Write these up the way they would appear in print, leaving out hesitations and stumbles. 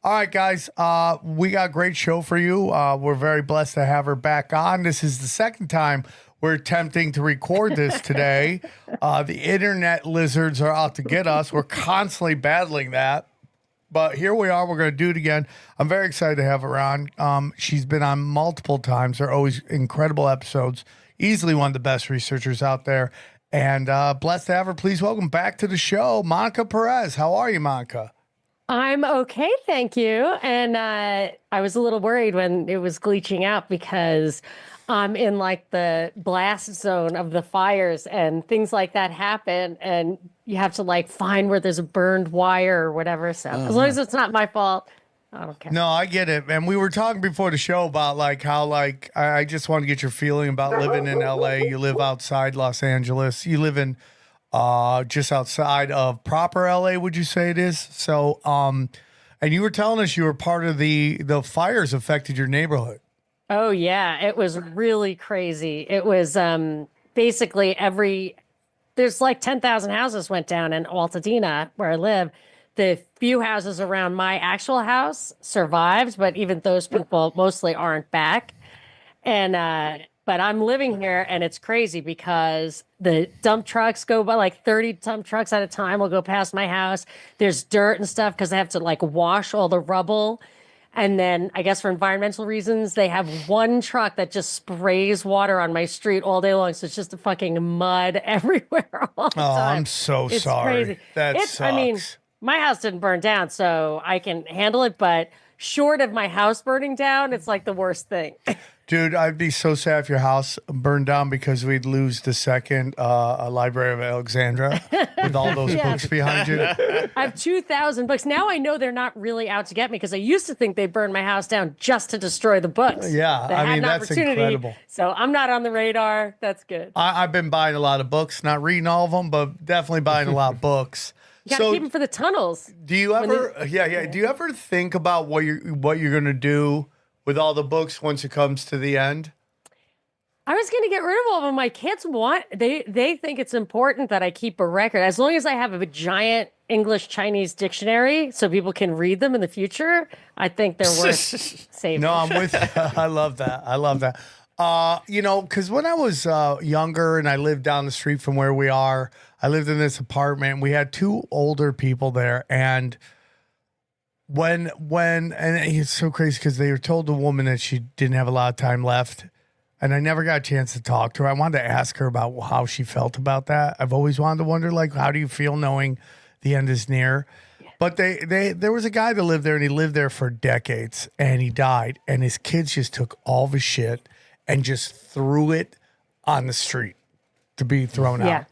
All right, guys, we got a great show for you. We're very blessed to have her back on. This is the second time we're attempting to record this today. The internet lizards are out to get us. We're constantly battling that. But here we are. We're going to do it again. I'm very excited to have her on. She's been on multiple times. They're always incredible episodes. Easily one of the best researchers out there. And blessed to have her. Please welcome back to the show, Monica Perez. How are you, Monica? I'm okay, thank you. And I was a little worried when it was glitching out because I'm in like the blast zone of the fires and things like that happen. And you have to like find where there's a burned wire or whatever. So as long as it's not my fault, I don't care. No, I get it. And we were talking before the show about like how like I just want to get your feeling about living in LA. You live outside Los Angeles. You live in just outside of proper LA, would you say it is? So, and you were telling us you were part of the fires affected your neighborhood. Oh yeah, it was really crazy. It was basically there's like 10,000 houses went down in Altadena where I live. The few houses around my actual house survived, but even those people mostly aren't back. And but I'm living here and it's crazy because the dump trucks go by, like 30 dump trucks at a time will go past my house. There's dirt and stuff because they have to like wash all the rubble. And then I guess for environmental reasons, they have one truck that just sprays water on my street all day long. So it's just a fucking mud everywhere all the time. I'm so It's sorry. crazy. That sucks. I mean, my house didn't burn down, so I can handle it. But short of my house burning down, it's like the worst thing. Dude, I'd be so sad if your house burned down because we'd lose the second Library of Alexandria with all those books behind you. I have 2,000 books. Now I know they're not really out to get me because I used to think they burned my house down just to destroy the books. Yeah, I mean, that's incredible. So I'm not on the radar. That's good. I've been buying a lot of books, not reading all of them, but definitely buying a lot of books. You gotta keep them for the tunnels. Do you ever, do you ever think about what you're going to do with all the books once it comes to the end? I was going to get rid of all of them. My kids they think it's important that I keep a record. As long as I have a giant English-Chinese dictionary so people can read them in the future, I think they're worth saving. No, I'm with you. I love that. I love that. You know, because when I was younger and I lived down the street from where we are, I lived in this apartment. We had two older people there, and when and it's so crazy because they were told the woman that she didn't have a lot of time left, and I never got a chance to talk to her. I wanted to ask her about how she felt about that. I've always wanted to wonder, like, how do you feel knowing the end is near? But there was a guy that lived there, and he lived there for decades, and he died, and his kids just took all of his shit and just threw it on the street to be thrown out.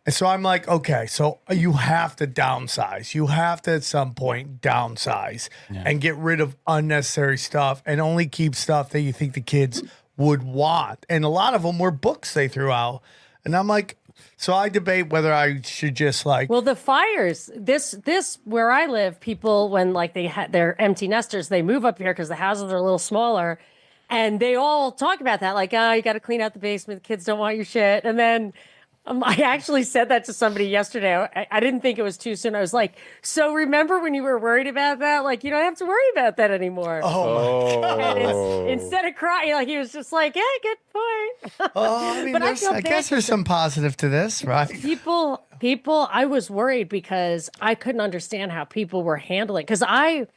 And so I'm like, okay, so you have to downsize. You have to at some point downsize and get rid of unnecessary stuff and only keep stuff that you think the kids would want. And a lot of them were books they threw out. And I'm like, so I debate whether I should just like. Well, the fires, this where I live, people, when like they're empty nesters, they move up here because the houses are a little smaller. And they all talk about that, like, oh, you got to clean out the basement. The kids don't want your shit. And then I actually said that to somebody yesterday. I didn't think it was too soon. I was like, so remember when you were worried about that? Like, you don't have to worry about that anymore. Oh, my God. And instead of crying, like, he was just like, yeah, good point. Oh, I mean, I guess there's some positive to this, right? People, I was worried because I couldn't understand how people were handling it. Because I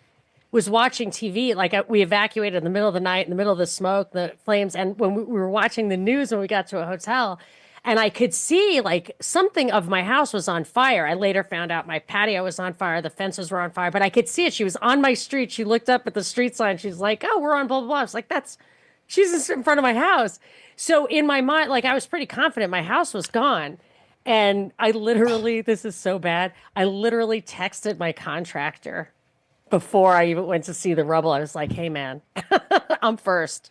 was watching TV, like we evacuated in the middle of the night, in the middle of the smoke, the flames. And when we were watching the news when we got to a hotel, and I could see like something of my house was on fire. I later found out my patio was on fire. The fences were on fire, but I could see it. She was on my street. She looked up at the street sign. She's like, oh, we're on blah, blah, blah. I was like, she's in front of my house. So in my mind, like I was pretty confident my house was gone. And I literally, this is so bad. I literally texted my contractor before I even went to see the rubble. I was like, hey man, I'm first.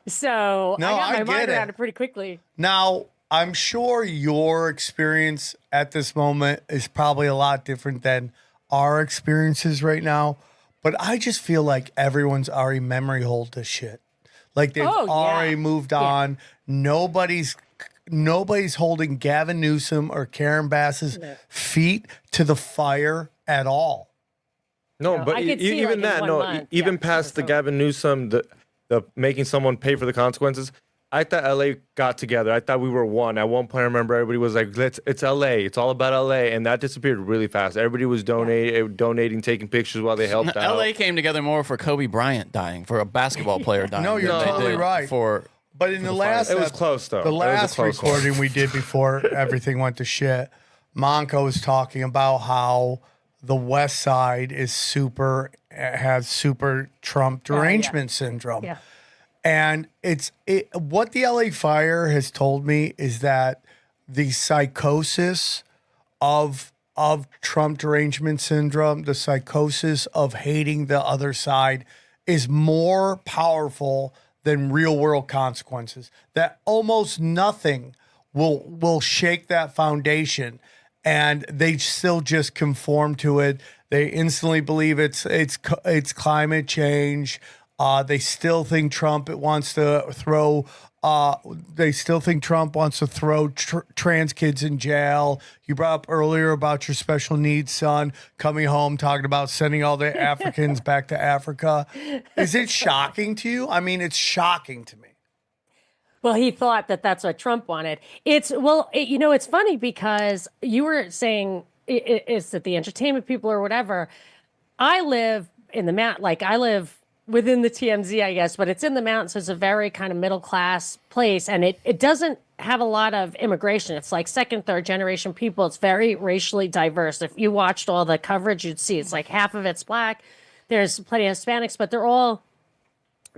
So no, I got my mind around it pretty quickly. Now, I'm sure your experience at this moment is probably a lot different than our experiences right now. But I just feel like everyone's already memory hold this shit. Like they've already moved on. Nobody's holding Gavin Newsom or Karen Bass's feet to the fire at all. No, know, but I could see, even like, in that, 1 no, month, even yeah, past the so- Gavin Newsom, the making someone pay for the consequences. I thought LA got together. I thought we were one. At one point, I remember everybody was like, it's LA. It's all about LA. And that disappeared really fast. Everybody was donating, taking pictures while they helped out. LA came together more for Kobe Bryant dying, for a basketball player dying. No, you're than they totally did right. For But in the last, It was close, though. The It was a last close one. recording we did before everything went to shit, Monco was talking about how the West Side has super Trump derangement syndrome. Yeah. And what the LA fire has told me is that the psychosis of Trump derangement syndrome, the psychosis of hating the other side, is more powerful than real world consequences. That almost nothing will shake that foundation, and they still just conform to it. They instantly believe it's climate change. They still think Trump wants to throw. Trans kids in jail. You brought up earlier about your special needs son coming home, talking about sending all the Africans back to Africa. Is it shocking to you? I mean, it's shocking to me. Well, he thought that that's what Trump wanted. It's funny because you were saying is that the entertainment people or whatever. I live in the mountain, like I live within the TMZ, I guess, but it's in the mountains. So it's a very kind of middle class place, and it doesn't have a lot of immigration. It's like second, third generation people. It's very racially diverse. If you watched all the coverage, you'd see it's like half of it's black. There's plenty of Hispanics, but they're all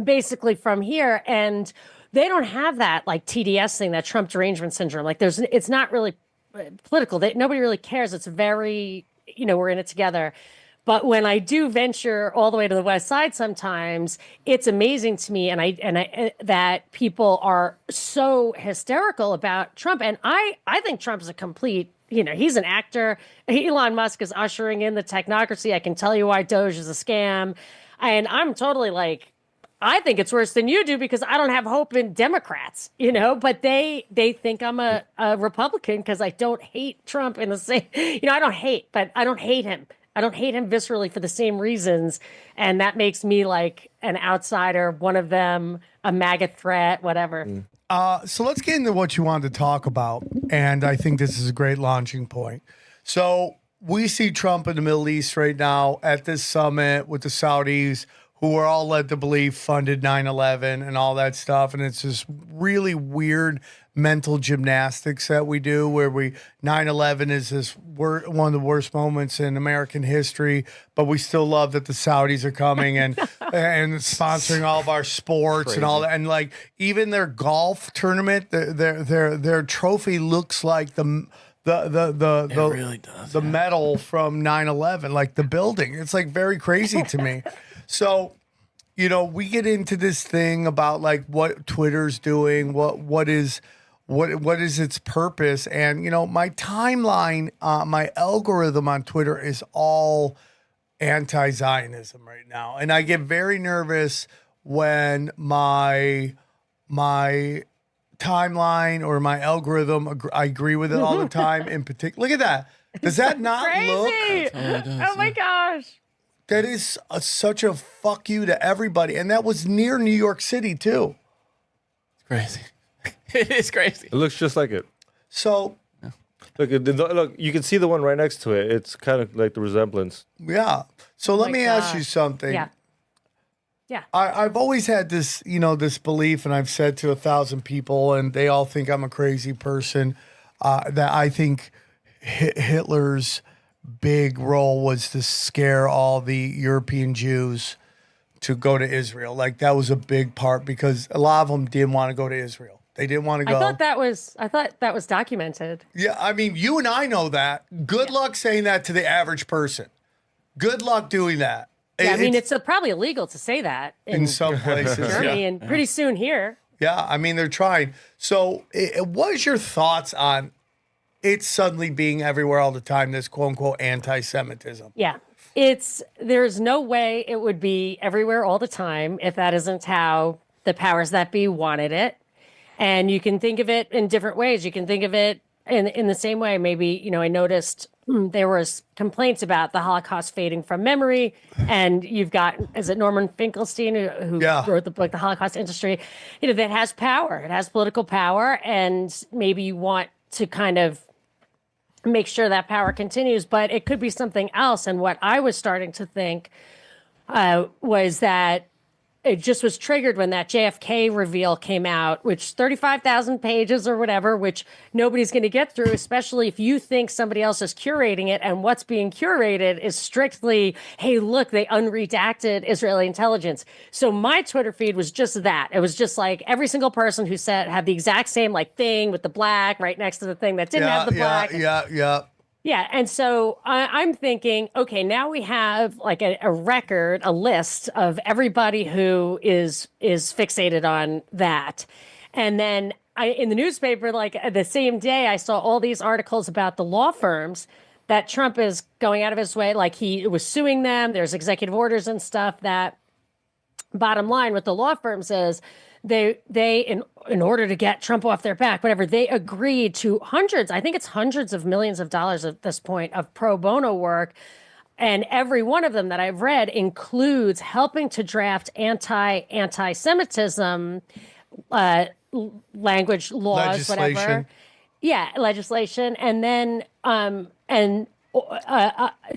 basically from here, and they don't have that like TDS thing, that Trump derangement syndrome. Like it's not really political. Nobody really cares. It's very, we're in it together. But when I do venture all the way to the West Side, sometimes it's amazing to me, and I that people are so hysterical about Trump, and I think Trump's a complete. He's an actor. Elon Musk is ushering in the technocracy. I can tell you why Doge is a scam, and I'm totally like, I think it's worse than you do because I don't have hope in Democrats, but they think I'm a Republican because I don't hate Trump in the same, I don't hate, but I don't hate him. I don't hate him viscerally for the same reasons. And that makes me like an outsider, one of them, a MAGA threat, whatever. So let's get into what you wanted to talk about. And I think this is a great launching point. So we see Trump in the Middle East right now at this summit with the Saudis, who are all led to believe funded 9/11 and all that stuff. And it's this really weird mental gymnastics that we do where 9/11 is one of the worst moments in American history, but we still love that the Saudis are coming and sponsoring all of our sports and all that. And like even their golf tournament, their trophy looks like the really does, the medal from 9/11, like the building. It's like very crazy to me. So, we get into this thing about like what Twitter's doing, what is its purpose, and my timeline, my algorithm on Twitter is all anti-Zionism right now, and I get very nervous when my timeline or my algorithm, I agree with it all the time. In particular, look at that. Does that not look? Oh my gosh. That is such a fuck you to everybody. And that was near New York City, too. It's crazy. It is crazy. It looks just like it. So, look, you can see the one right next to it. It's kind of like the resemblance. yeah. So let me ask you something. Yeah. Yeah. I've always had this, this belief, and I've said to 1,000 people, and they all think I'm a crazy person, that I think Hitler's big role was to scare all the European Jews to go to Israel. Like that was a big part because a lot of them didn't want to go to Israel. They didn't want to go. I thought that was documented. Yeah, I mean, you and I know that. Good luck saying that to the average person. Good luck doing that. Yeah, I mean, it's probably illegal to say that in some places. Germany and pretty soon here. Yeah, I mean, they're trying. So what is your thoughts on it's suddenly being everywhere all the time, this quote unquote anti-Semitism? Yeah. There's no way it would be everywhere all the time if that isn't how the powers that be wanted it. And you can think of it in different ways. You can think of it in the same way. Maybe, I noticed there was complaints about the Holocaust fading from memory. And you've got, is it Norman Finkelstein who Yeah. wrote the book, The Holocaust Industry, that has power. It has political power. And maybe you want to kind of make sure that power continues, but it could be something else. And what I was starting to think was that it just was triggered when that JFK reveal came out, which 35,000 pages or whatever, which nobody's going to get through, especially if you think somebody else is curating it. And what's being curated is strictly, hey, look, they unredacted Israeli intelligence. So my Twitter feed was just that. It was just like every single person who said had the exact same like thing with the black right next to the thing that didn't have the black. Yeah. And so I'm thinking, okay, now we have like a record, a list of everybody who is fixated on that. And then in the newspaper, like the same day, I saw all these articles about the law firms that Trump is going out of his way. Like he was suing them. There's executive orders and stuff that bottom line with the law firms is they in order to get Trump off their back, whatever, they agreed to hundreds, I think it's hundreds of millions of dollars at this point of pro bono work. And every one of them that I've read includes helping to draft anti-Semitism language laws, whatever. Yeah, legislation. And then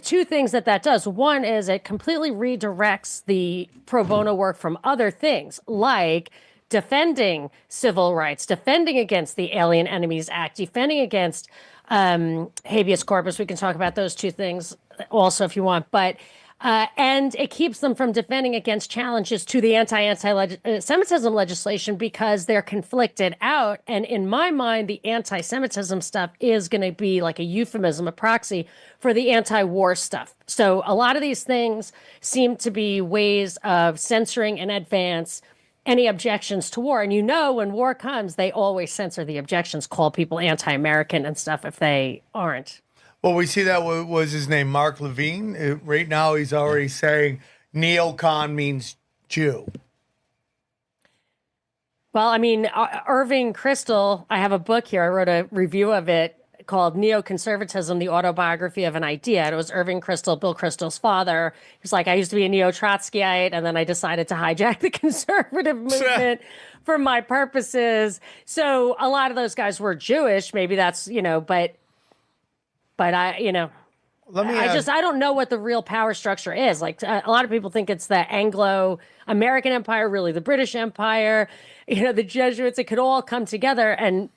two things that does. One is it completely redirects the pro bono work from other things like defending civil rights, defending against the Alien Enemies Act, defending against habeas corpus. We can talk about those two things also if you want, but and it keeps them from defending against challenges to the anti-Semitism legislation because they're conflicted out. And in my mind, the anti-Semitism stuff is going to be like a euphemism, a proxy for the anti-war stuff. So a lot of these things seem to be ways of censoring in advance any objections to war. And when war comes, they always censor the objections, call people anti-American and stuff if they aren't. Well, we see that was his name, Mark Levine. Right now, he's already saying neocon means Jew. Well, I mean, Irving Kristol, I have a book here. I wrote a review of it called Neoconservatism, the Autobiography of an Idea. And it was Irving Kristol, Bill Kristol's father. He was like, I used to be a neo-Trotskyite, and then I decided to hijack the conservative movement for my purposes. So a lot of those guys were Jewish. Maybe that's, but I don't know what the real power structure is. Like a lot of people think it's the Anglo-American Empire, really the British Empire, the Jesuits. It could all come together. And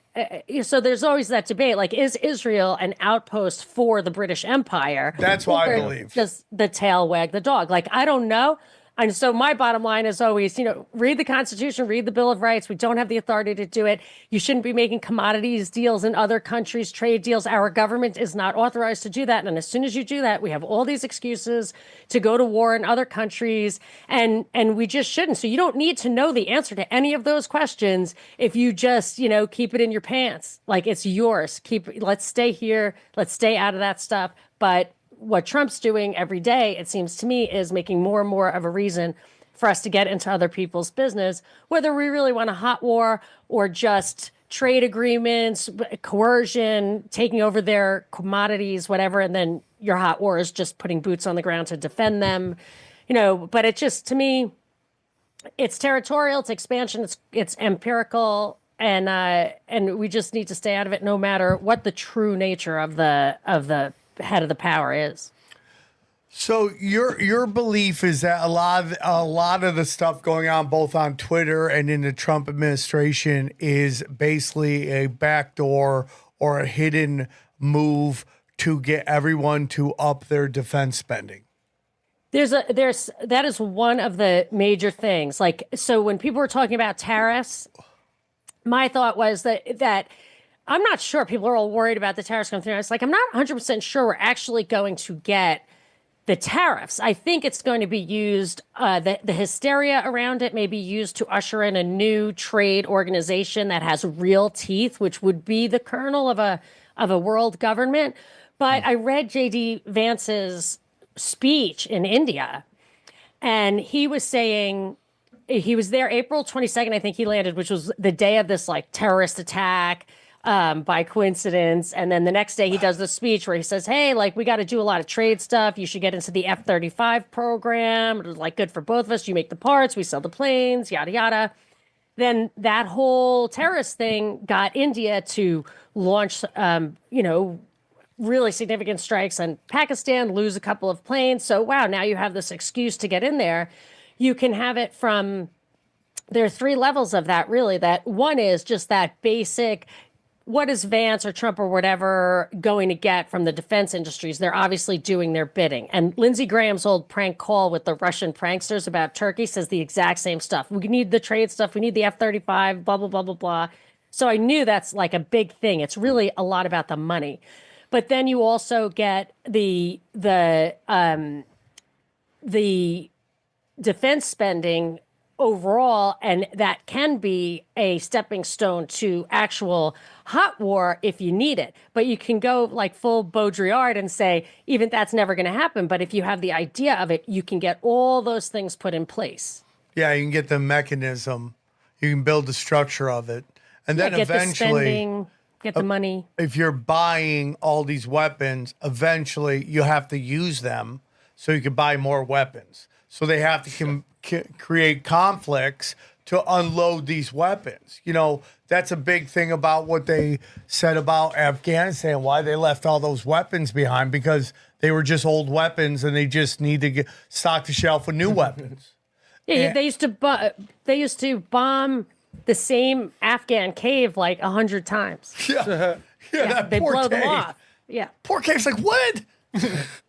so there's always that debate. Like, is Israel an outpost for the British Empire? That's what I believe. Just the tail wag the dog. Like, I don't know. And so my bottom line is always, read the Constitution, read the Bill of Rights. We don't have the authority to do it. You shouldn't be making commodities deals in other countries, trade deals. Our government is not authorized to do that. And as soon as you do that, we have all these excuses to go to war in other countries. And we just shouldn't. So you don't need to know the answer to any of those questions if you just, keep it in your pants. Like, it's yours. Let's stay here. Let's stay out of that stuff. But what Trump's doing every day, it seems to me, is making more and more of a reason for us to get into other people's business, whether we really want a hot war or just trade agreements, coercion, taking over their commodities, whatever. And then your hot war is just putting boots on the ground to defend them, but it just, to me, it's territorial, it's expansion, it's empirical. And we just need to stay out of it no matter what the true nature of the head of the power is. So your belief is that a lot of the stuff going on both on Twitter and in the Trump administration is basically a backdoor or a hidden move to get everyone to up their defense spending. That is one of the major things. Like, so when people were talking about tariffs, my thought was that I'm not sure. People are all worried about the tariffs coming through. It's like, I'm not 100% sure we're actually going to get the tariffs. I think it's going to be used, the hysteria around it may be used to usher in a new trade organization that has real teeth, which would be the kernel of a world government. But I read J.D. Vance's speech in India, and he was saying, he was there April 22nd, I think he landed, which was the day of this like terrorist attack by coincidence. And then the next day he does the speech where he says, hey, like, we got to do a lot of trade stuff. You should get into the F-35 program. It was like good for both of us. You make the parts, we sell the planes, yada, yada. Then that whole terrorist thing got India to launch, really significant strikes on Pakistan, lose a couple of planes. So, wow, now you have this excuse to get in there. You can have it from, there are three levels of that, really. That one is just that basic, what is Vance or Trump or whatever going to get from the defense industries? They're obviously doing their bidding. And Lindsey Graham's old prank call with the Russian pranksters about Turkey says the exact same stuff. We need the trade stuff. We need the F-35, blah, blah, blah, blah, blah. So I knew that's like a big thing. It's really a lot about the money. But then you also get the defense spending overall, and that can be a stepping stone to actual hot war if you need it. But you can go like full Baudrillard and say, even that's never going to happen. But if you have the idea of it, you can get all those things put in place. Yeah, you can get the mechanism. You can build the structure of it. And then get eventually, the spending, get the money. if you're buying all these weapons, eventually you have to use them so you can buy more weapons. So they have to create conflicts to unload these weapons. You know, that's a big thing about what they said about Afghanistan, why they left all those weapons behind, because they were just old weapons and they just need to stock the shelf with new weapons. Yeah, they used to bomb the same Afghan cave like 100 times. Yeah, that They poor blow cave. them off. Yeah. Poor cave's like, what?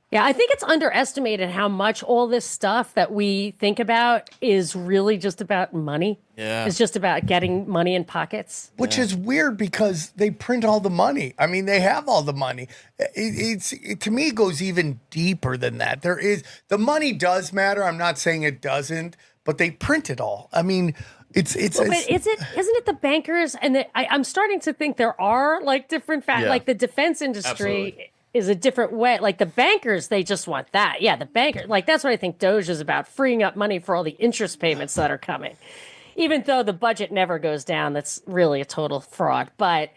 Yeah, I think it's underestimated how much all this stuff that we think about is really just about money. Yeah. It's just about getting money in pockets. Which is weird because they print all the money. I mean, they have all the money. To me, it goes even deeper than that. The money does matter. I'm not saying it doesn't, but they print it all. I mean, but isn't it the bankers? And I'm starting to think there are like different Yeah. like the defense industry. Absolutely. Is a different way. Like the bankers, they just want that. Yeah, the banker. Like that's what I think Doge is about, freeing up money for all the interest payments that are coming. Even though the budget never goes down, that's really a total fraud. But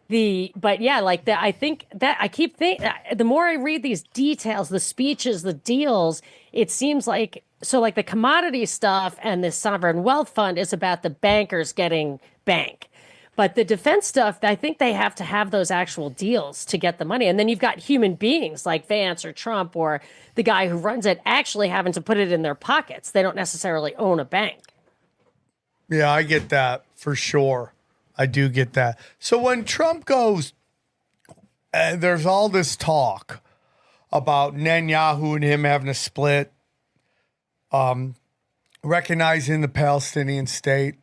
yeah, like that. I think that I keep thinking. The more I read these details, the speeches, the deals, it seems like like the commodity stuff and the sovereign wealth fund is about the bankers getting bank. But the defense stuff, I think they have to have those actual deals to get the money. And then you've got human beings like Vance or Trump or the guy who runs it actually having to put it in their pockets. They don't necessarily own a bank. Yeah, I get that for sure. I do get that. So when Trump goes, there's all this talk about Netanyahu and him having a split, recognizing the Palestinian state.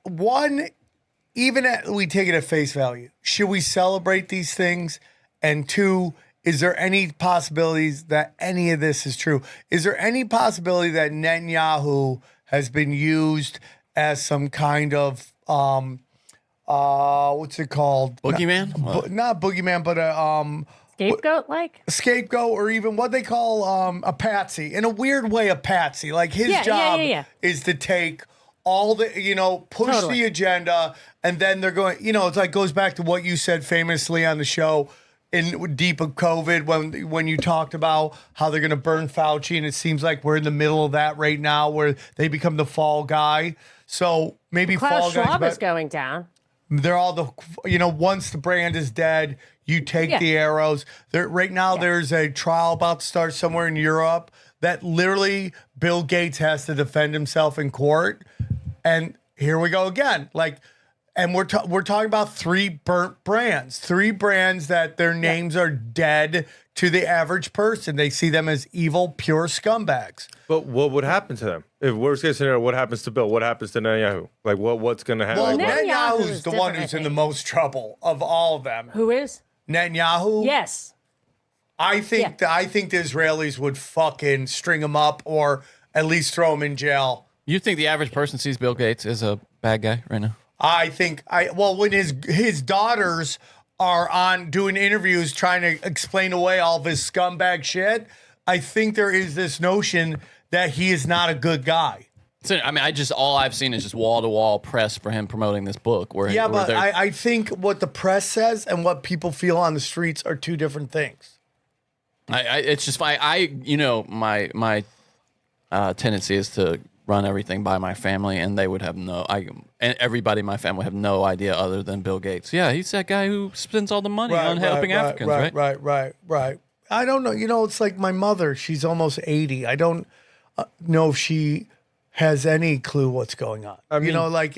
We take it at face value, should we celebrate these things? And two, is there any possibilities that any of this is true? Is there any possibility that Netanyahu has been used as some kind of what's it called? Boogeyman? Not boogeyman, but Scapegoat, or even what they call a patsy. In a weird way, a patsy. Like his job is to take all the, push Totally. the agenda, and then they're going, it's like goes back to what you said famously on the show in deep of COVID when you talked about how they're going to burn Fauci, and it seems like we're in the middle of that right now where they become the fall guy. So maybe Klaus fall Schwab guys, is going down. they're all once the brand is dead, you take the arrows. Right now, there's a trial about to start somewhere in Europe that literally Bill Gates has to defend himself in court. And here we go again. And we're talking about three burnt brands, three brands that their names are dead to the average person. They see them as evil, pure scumbags. But what would happen to them? If worst case scenario, what happens to Bill? What happens to Netanyahu? Like what's going to happen? Well, Netanyahu Netanyahu's is the one different, who's I in the think. most trouble of all of them. Who is? Netanyahu? Yes. I think the Israelis would fucking string him up or at least throw him in jail. You think the average person sees Bill Gates as a bad guy right now? I think when his daughters are on doing interviews trying to explain away all of his scumbag shit, I think there is this notion that he is not a good guy. So, I mean, all I've seen is just wall to wall press for him promoting this book. Yeah, but I think what the press says and what people feel on the streets are two different things. It's just my tendency is to run everything by my family, and they would have and everybody in my family would have no idea other than Bill Gates. Yeah, he's that guy who spends all the money on helping Africans, right? Right. I don't know. It's like my mother. She's almost 80. I don't know if she has any clue what's going on. I mean,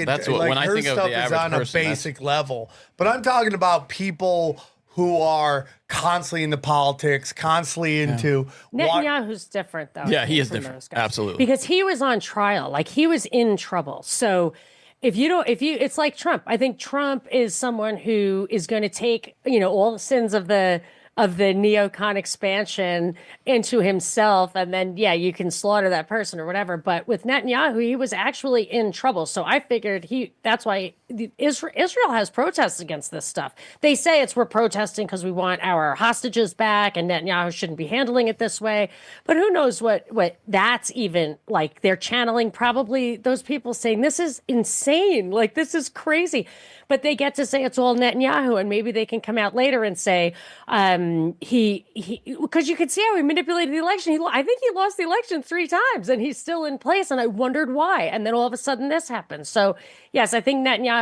that's what, like when I her think of stuff the is average on person, a basic level. But I'm talking about people who are constantly into politics, constantly into Netanyahu's different, though. Yeah, he is different. Absolutely. Because he was on trial. Like, he was in trouble. So it's like Trump. I think Trump is someone who is going to take, all the sins of the neocon expansion into himself, and then you can slaughter that person or whatever. But with Netanyahu, he was actually in trouble. So I figured that's why Israel has protests against this stuff. They say we're protesting because we want our hostages back, and Netanyahu shouldn't be handling it this way. But who knows what that's even like. They're channeling probably those people saying this is insane, like this is crazy. But they get to say it's all Netanyahu, and maybe they can come out later and say because you could see how he manipulated the election. I think he lost the election 3 times, and he's still in place. And I wondered why. And then all of a sudden this happened. So yes, I think Netanyahu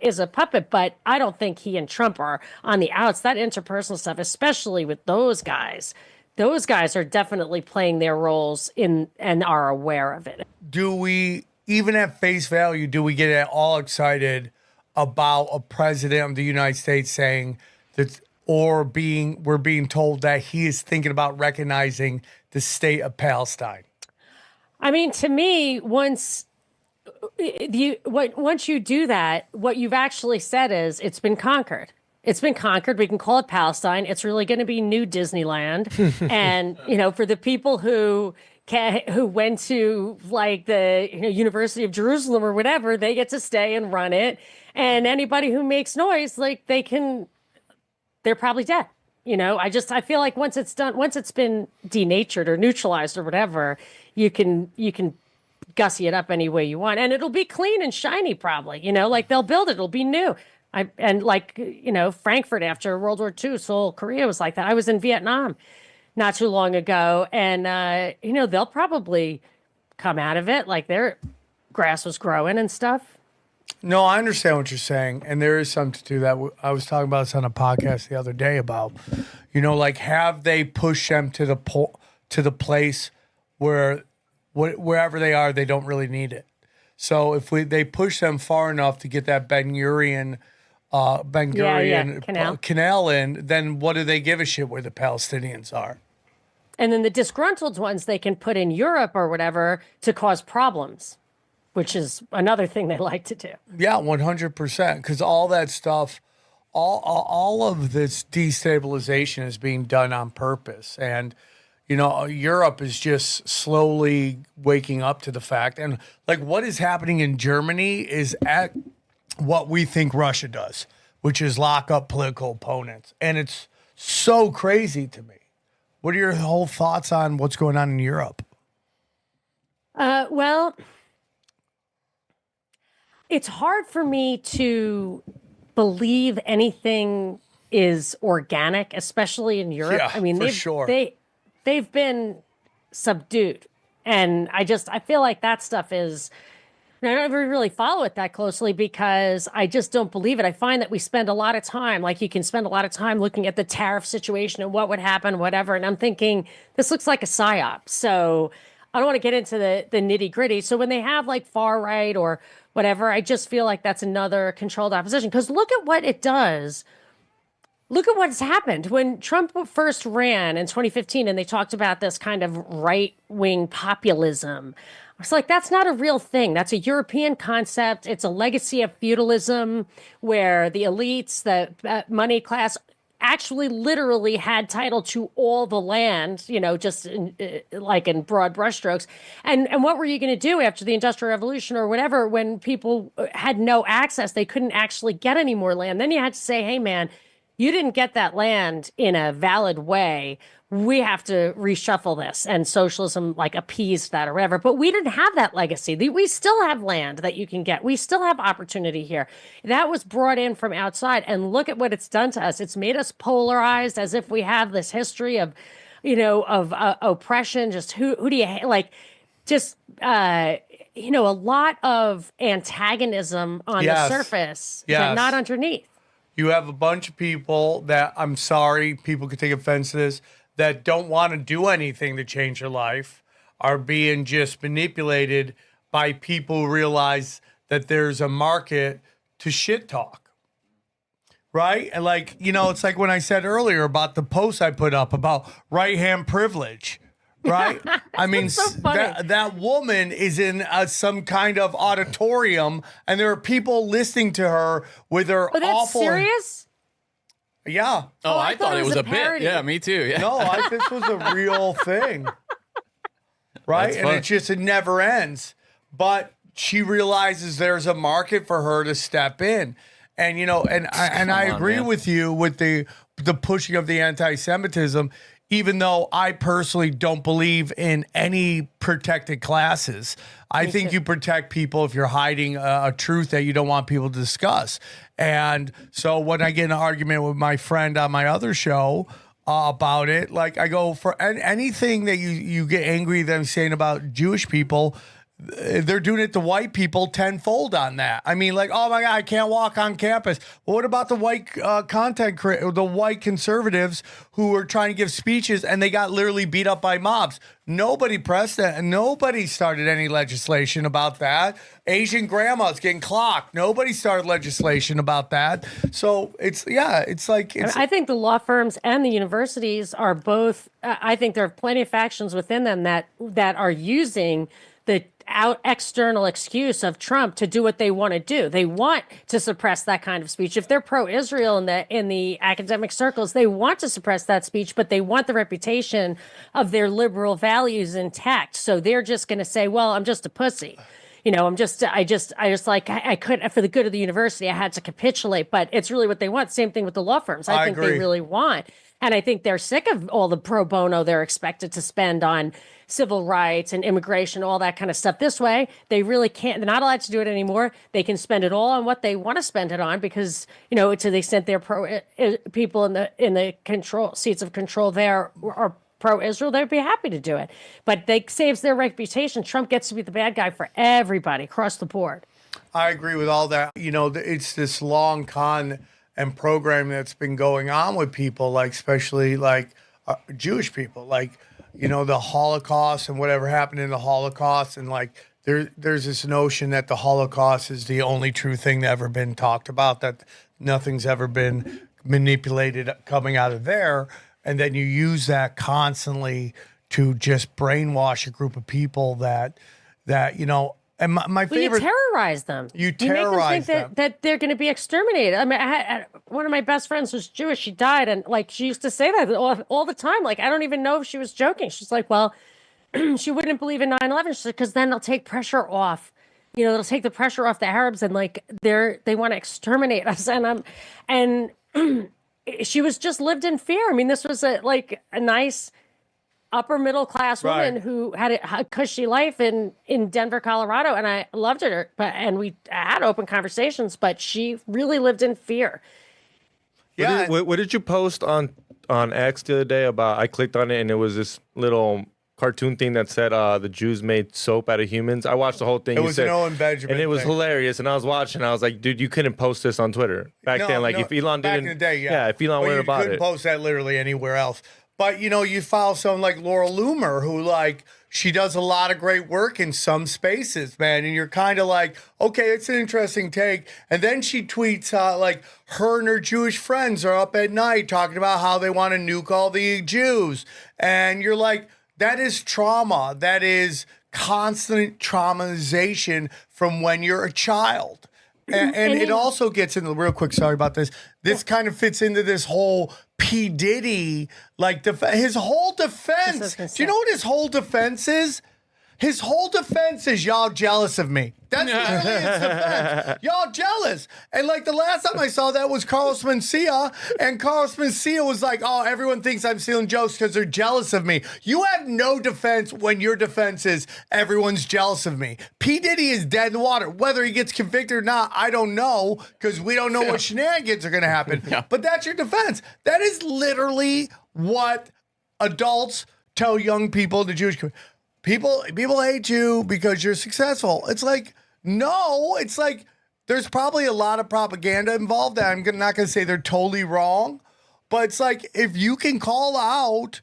is a puppet, but I don't think he and Trump are on the outs. That interpersonal stuff, especially with those guys are definitely playing their roles and are aware of it. Do we, even at face value, get all excited about a president of the United States saying that, or we're being told that he is thinking about recognizing the state of Palestine? I mean, to me, once you do that, what you've actually said is it's been conquered. It's been conquered. We can call it Palestine. It's really going to be new Disneyland. And, for the people who went to like the University of Jerusalem or whatever, they get to stay and run it. And anybody who makes noise, like they're probably dead. I feel like once it's done, once it's been denatured or neutralized or whatever, you can gussy it up any way you want, and it'll be clean and shiny probably. Like they'll build it, it'll be new. Frankfurt after World War II, Seoul, Korea was like that. I was in Vietnam not too long ago, and they'll probably come out of it like their grass was growing and stuff. No, I understand what you're saying, and there is something to that. I was talking about this on a podcast the other day about, have they pushed them to the place where wherever they are, they don't really need it. So if they push them far enough to get that Ben Gurion canal in, then what do they give a shit where the Palestinians are? And then the disgruntled ones they can put in Europe or whatever to cause problems, which is another thing they like to do. Yeah, 100%. Because all that stuff, all of this destabilization is being done on purpose. And, Europe is just slowly waking up to the fact. And like what is happening in Germany is at what we think Russia does, which is lock up political opponents. And it's so crazy to me. What are your whole thoughts on what's going on in Europe? Well, it's hard for me to believe anything is organic, especially in Europe. Yeah, I mean, they've been subdued. And I feel like that stuff is, I don't ever really follow it that closely because I just don't believe it. I find that we spend a lot of time, like you can spend a lot of time looking at the tariff situation and what would happen, whatever. And I'm thinking, this looks like a psyop. So I don't want to get into the nitty gritty. So when they have like far right or whatever, I just feel like that's another controlled opposition. Because look at what it does. Look at what's happened when Trump first ran in 2015 and they talked about this kind of right-wing populism. I was like, that's not a real thing. That's a European concept. It's a legacy of feudalism where the elites, the money class actually literally had title to all the land, just like in broad brushstrokes. And what were you going to do after the Industrial Revolution or whatever when people had no access? They couldn't actually get any more land. Then you had to say, hey, man, you didn't get that land in a valid way. We have to reshuffle this, and socialism like appeased that or whatever. But we didn't have that legacy. We still have land that you can get. We still have opportunity here. That was brought in from outside, and look at what it's done to us. It's made us polarized, as if we have this history of, oppression. Just who do you like? Just a lot of antagonism on the surface, but not underneath. You have a bunch of people that, I'm sorry, people could take offense to this, that don't want to do anything to change their life, are being just manipulated by people who realize that there's a market to shit talk. Right? And it's like when I said earlier about the post I put up about right-hand privilege. Right? I mean, so that woman is in some kind of auditorium, and there are people listening to her with her that's awful. Serious? Yeah. Oh, I thought it was a bit. parody. Yeah, me too. Yeah. No, this was a real thing. Right? That's And fun. it never ends. But she realizes there's a market for her to step in. And, I agree with you with the pushing of the anti-Semitism, even though I personally don't believe in any protected classes. I think you protect people if you're hiding a truth that you don't want people to discuss. And so when I get in an argument with my friend on my other show about it, like I go, for anything that you get angry that I'm saying about Jewish people, they're doing it to white people tenfold on that. I mean, like, oh my God, I can't walk on campus. Well, what about the white the white conservatives who were trying to give speeches and they got literally beat up by mobs? Nobody pressed that, and nobody started any legislation about that. Asian grandmas getting clocked. Nobody started legislation about that. So I think the law firms and the universities are both. I think there are plenty of factions within them that are using the external excuse of Trump to do what they want to do. They want to suppress that kind of speech. If they're pro-Israel in the academic circles, they want to suppress that speech, but they want the reputation of their liberal values intact. So they're just going to say, well, I'm just a pussy. I couldn't, for the good of the university, I had to capitulate, but it's really what they want. Same thing with the law firms. I think agree. they really want. And I think they're sick of all the pro bono they're expected to spend on civil rights and immigration, all that kind of stuff. This way, they really can't. They're not allowed to do it anymore. They can spend it all on what they want to spend it on because, to the extent they're people in the control seats of control there are pro-Israel, they'd be happy to do it. But they saves their reputation. Trump gets to be the bad guy for everybody across the board. I agree with all that. It's this long con and program that's been going on with people, like especially like Jewish people, like the Holocaust and whatever happened in the Holocaust, and like there's this notion that the Holocaust is the only true thing that ever been talked about, that nothing's ever been manipulated coming out of there, and then you use that constantly to just brainwash a group of people that. And my favorite, you terrorize them. You terrorize them. That they're going to be exterminated. I mean, one of my best friends was Jewish. She died, and she used to say that all the time. Like, I don't even know if she was joking. She's like, well, she wouldn't believe in 9/11. She said, because then they'll take pressure off. They'll take the pressure off the Arabs, and they want to exterminate us. And she was just lived in fear. I mean, this was a nice upper middle class woman who had a cushy life in Denver, Colorado, and I loved her. And we had open conversations, but she really lived in fear. Yeah. What did you post on X the other day about? I clicked on it and it was this little cartoon thing that said the Jews made soap out of humans. I watched the whole thing. It was an Owen Benjamin and it was thing. Hilarious. And I was watching. I was like, dude, you couldn't post this on Twitter back then. Like if Elon back didn't, in the day, yeah. if Elon went about you couldn't it, post that literally anywhere else. But, you follow someone like Laura Loomer, who, she does a lot of great work in some spaces, man. And you're kind of like, okay, it's an interesting take. And then she tweets, her and her Jewish friends are up at night talking about how they want to nuke all the Jews. And you're like, that is trauma. That is constant traumatization from when you're a child. And it also gets into, real quick, sorry about this. This kind of fits into this whole P. Diddy, his whole defense. Do you know what his whole defense is? His whole defense is y'all jealous of me. That's literally his defense. Y'all jealous. And like the last time I saw that was Carlos Mencia, and Carlos Mencia was like, oh, everyone thinks I'm stealing jokes because they're jealous of me. You have no defense when your defense is everyone's jealous of me. P. Diddy is dead in the water. Whether he gets convicted or not, I don't know, because we don't know what shenanigans are going to happen. Yeah. But that's your defense. That is literally what adults tell young people in the Jewish community. People hate you because you're successful. It's like, no, it's like there's probably a lot of propaganda involved. I'm not going to say they're totally wrong, but it's like if you can call out,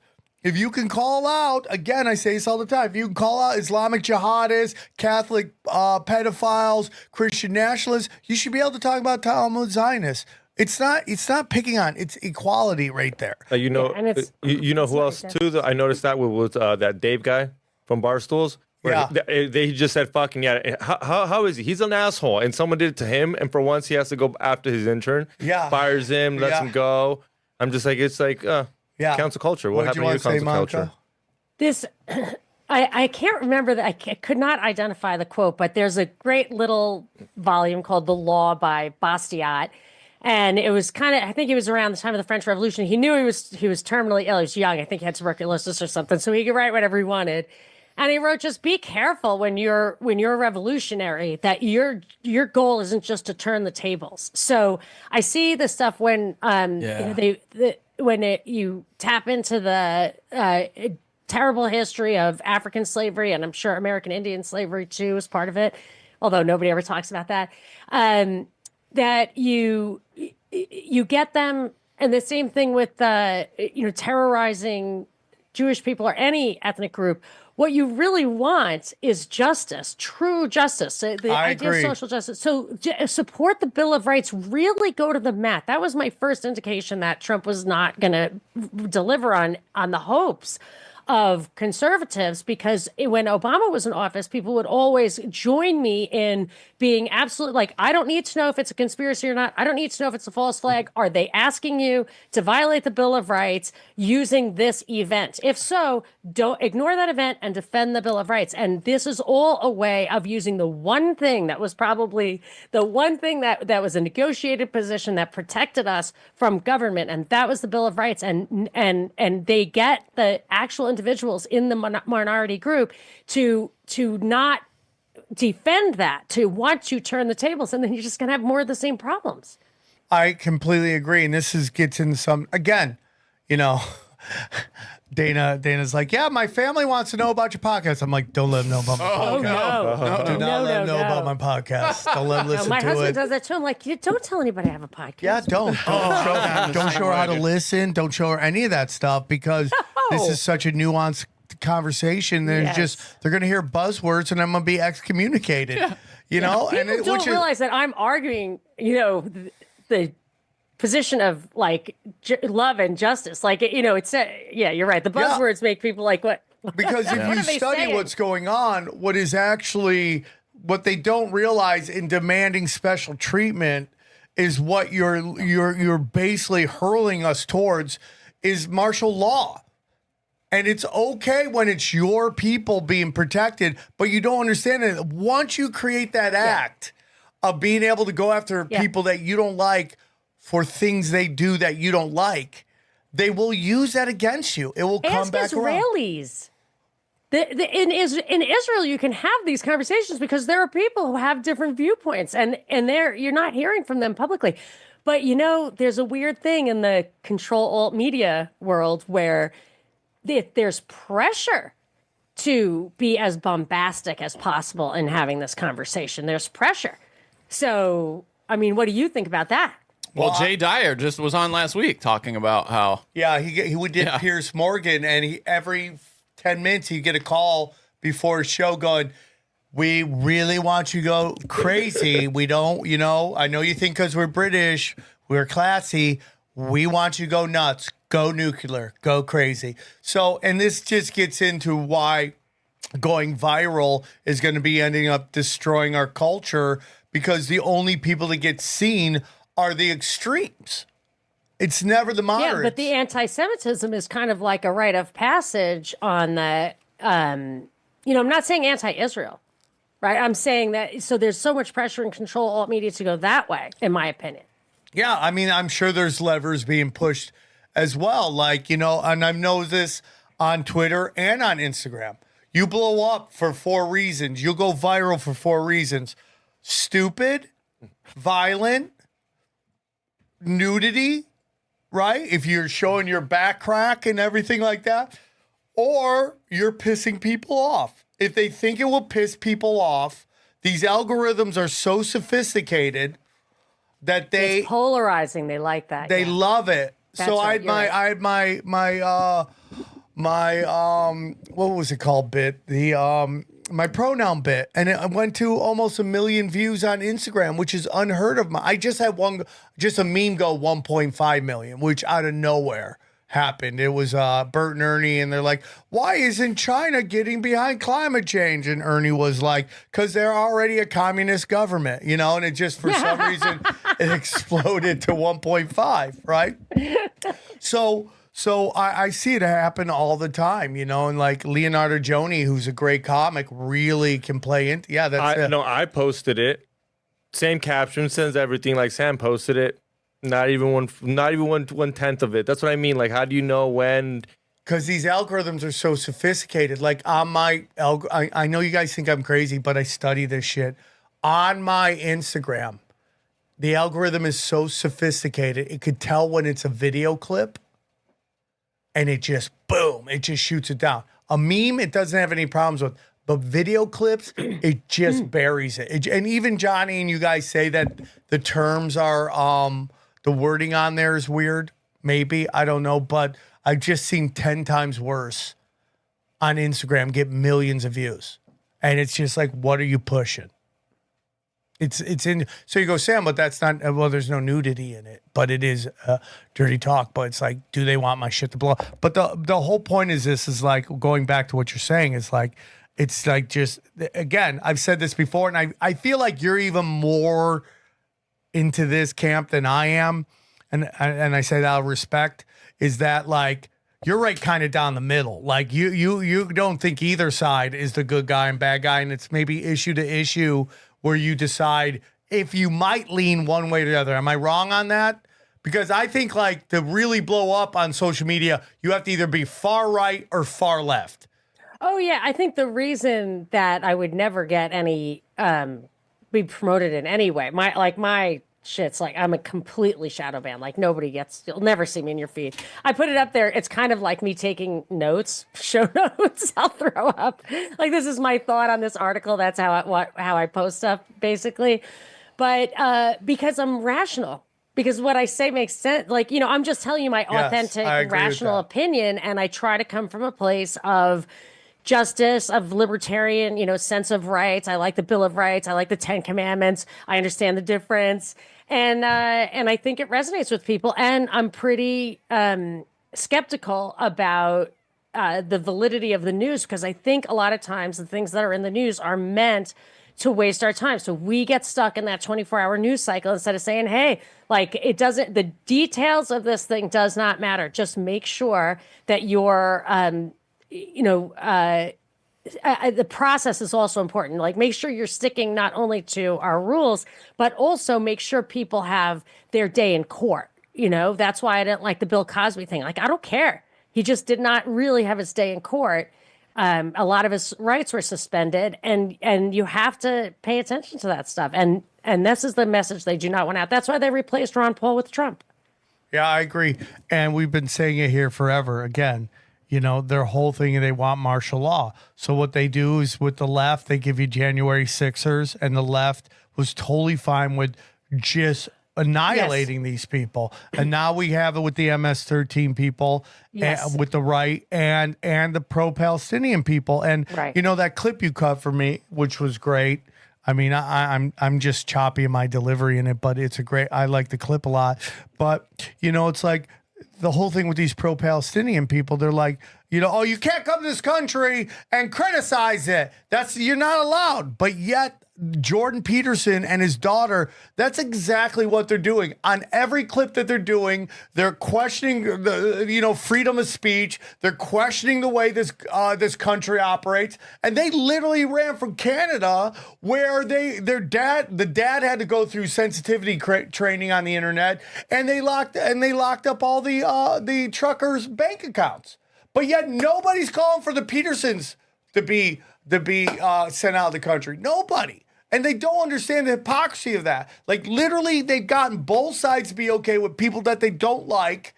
again, I say this all the time, if you can call out Islamic jihadists, Catholic pedophiles, Christian nationalists, you should be able to talk about Talmud Zionists. It's not picking on, it's equality right there. You know, and it's- you know who else too? I noticed that was that Dave guy from Barstools. Yeah. They just said fucking yeah. How is he? He's an asshole, and someone did it to him, and for once he has to go after his intern. Yeah. Fires him, lets him go. I'm just like, it's like, cancel culture. What What'd you happened to your want to say, cancel Monica? culture? This, I can't remember that. I could not identify the quote, but there's a great little volume called "The Law" by Bastiat. And it was kind of, I think it was around the time of the French Revolution. He knew he was terminally ill. He was young. I think he had tuberculosis or something. So he could write whatever he wanted. And he wrote, just be careful when you're a revolutionary, that your goal isn't just to turn the tables. So I see the stuff when you tap into the terrible history of African slavery, and I'm sure American Indian slavery too is part of it, although nobody ever talks about that. That you get them, and the same thing with terrorizing Jewish people or any ethnic group. What you really want is justice, true justice, the idea of social justice. So support the Bill of Rights, really go to the mat. That was my first indication that Trump was not going to deliver on the hopes of conservatives, because when Obama was in office, people would always join me in being absolutely like, I don't need to know if it's a conspiracy or not. I don't need to know if it's a false flag. Are they asking you to violate the Bill of Rights using this event? If so, don't ignore that event and defend the Bill of Rights. And this is all a way of using the one thing that was probably the one thing that was a negotiated position that protected us from government, and that was the Bill of Rights. And they get the actual individuals in the minority group to not defend that, to want to turn the tables, and then you're just going to have more of the same problems. I completely agree. And this gets into some, again, Dana's like, yeah, my family wants to know about your podcast. I'm like, don't let them know about my podcast. Do not let them know about my podcast. Don't let them listen to it. My husband does that too. I'm like, don't tell anybody I have a podcast. Yeah, don't show her how to listen. Don't show her any of that stuff, because this is such a nuanced conversation. There's they're going to hear buzzwords, and I'm going to be excommunicated. Yeah. People don't realize that I'm arguing, the position of like love and justice. Like, it's you're right. The buzzwords make people like, what? Because if you study what's going on, what they don't realize in demanding special treatment is what you're basically hurling us towards is martial law. And it's okay when it's your people being protected, but you don't understand it. Once you create that act of being able to go after people that you don't like for things they do that you don't like, they will use that against you. It will come back around. Israelis. In Israel, you can have these conversations because there are people who have different viewpoints, and you're not hearing from them publicly. But there's a weird thing in the control-alt media world where there's pressure to be as bombastic as possible in having this conversation. There's pressure. So, I mean, what do you think about that? Well, Jay Dyer just was on last week talking about how... Yeah, he did Piers Morgan, and every 10 minutes he'd get a call before his show going, we really want you to go crazy. We don't, I know you think because we're British, we're classy. We want you to go nuts. Go nuclear, go crazy. So, and this just gets into why going viral is going to be ending up destroying our culture, because the only people that get seen are the extremes. It's never the moderates. Yeah, but the anti-Semitism is kind of like a rite of passage on the I'm not saying anti-Israel, right? I'm saying that, so there's so much pressure and control alt media to go that way, in my opinion. Yeah, I mean, I'm sure there's levers being pushed as well. Like, and I know this on Twitter and on Instagram. You blow up for 4 reasons. You'll go viral for 4 reasons. Stupid, violent, nudity, right? If you're showing your back crack and everything like that, or you're pissing people off. If they think it will piss people off, these algorithms are so sophisticated that It's polarizing. They like that. they love it. That's So right, I had my what was it called bit? My pronoun bit, and it went to almost 1 million views on Instagram, which is unheard of. I just had a meme go 1.5 million, which out of nowhere happened. It was Bert and Ernie, and they're like, why isn't China getting behind climate change? And Ernie was like, because they're already a communist government, and it just, for some reason, it exploded to 1.5, right? So I see it happen all the time, and like Leonardo Joni, who's a great comic, really can play into. Yeah, that's it. No, I posted it. Same caption, sends everything like Sam posted it. Not even one tenth of it. That's what I mean. Like, how do you know when? Because these algorithms are so sophisticated. Like on my I know you guys think I'm crazy, but I study this shit. On my Instagram, the algorithm is so sophisticated, it could tell when it's a video clip, and it just shoots it down. A meme, it doesn't have any problems with. But video clips, it just buries it. And even Johnny and you guys say that the terms are, the wording on there is weird. Maybe, I don't know. But I've just seen 10 times worse on Instagram get millions of views. And it's just like, what are you pushing? It's in. So you go, Sam, but that's not, well, there's no nudity in it. But it is dirty talk. But it's like, do they want my shit to blow up? But the whole point is like, going back to what you're saying, is like, it's like, just, again, I've said this before, and I feel like you're even more into this camp than I am. And I say that out of respect, is that like, you're right kind of down the middle. Like you don't think either side is the good guy and bad guy. And it's maybe issue to issue where you decide if you might lean one way or the other. Am I wrong on that? Because I think like to really blow up on social media, you have to either be far right or far left. Oh, yeah. I think the reason that I would never get any, be promoted in any way, my shit's like, I'm a completely shadow ban. Like you'll never see me in your feed. I put it up there. It's kind of like me taking notes, show notes. I'll throw up. Like, this is my thought on this article. That's how I post stuff, basically. But because I'm rational. Because what I say makes sense. Like, I'm just telling you my authentic, rational opinion. And I try to come from a place of justice, of libertarian, sense of rights. I like the Bill of Rights. I like the 10 Commandments. I understand the difference. And I think it resonates with people. And I'm pretty skeptical about the validity of the news, because I think a lot of times the things that are in the news are meant to waste our time. So we get stuck in that 24-hour news cycle instead of saying, hey, like, the details of this thing does not matter. Just make sure that you're, the process is also important. Like, make sure you're sticking not only to our rules, but also make sure people have their day in court. That's why I didn't like the Bill Cosby thing. Like, I don't care. He just did not really have his day in court. A lot of his rights were suspended, and you have to pay attention to that stuff. And this is the message they do not want out. That's why they replaced Ron Paul with Trump. Yeah, I agree. And we've been saying it here forever. Again, their whole thing, they want martial law. So what they do is, with the left, they give you January 6ers, and the left was totally fine with just annihilating these people. And now we have it with the MS-13 people, with the right, and the pro-Palestinian people. And, that clip you cut for me, which was great. I mean, I'm just choppy in my delivery in it, but I like the clip a lot. But, it's like, the whole thing with these pro-Palestinian people, they're like, you can't come to this country and criticize it. You're not allowed. But yet Jordan Peterson and his daughter, that's exactly what they're doing. On every clip that they're doing, they're questioning the freedom of speech. They're questioning the way this country operates. And they literally ran from Canada, where the dad had to go through sensitivity training on the internet, and they locked up all the truckers' bank accounts. But yet nobody's calling for the Petersons to be sent out of the country. Nobody. And they don't understand the hypocrisy of that. Like, literally, they've gotten both sides to be okay with people that they don't like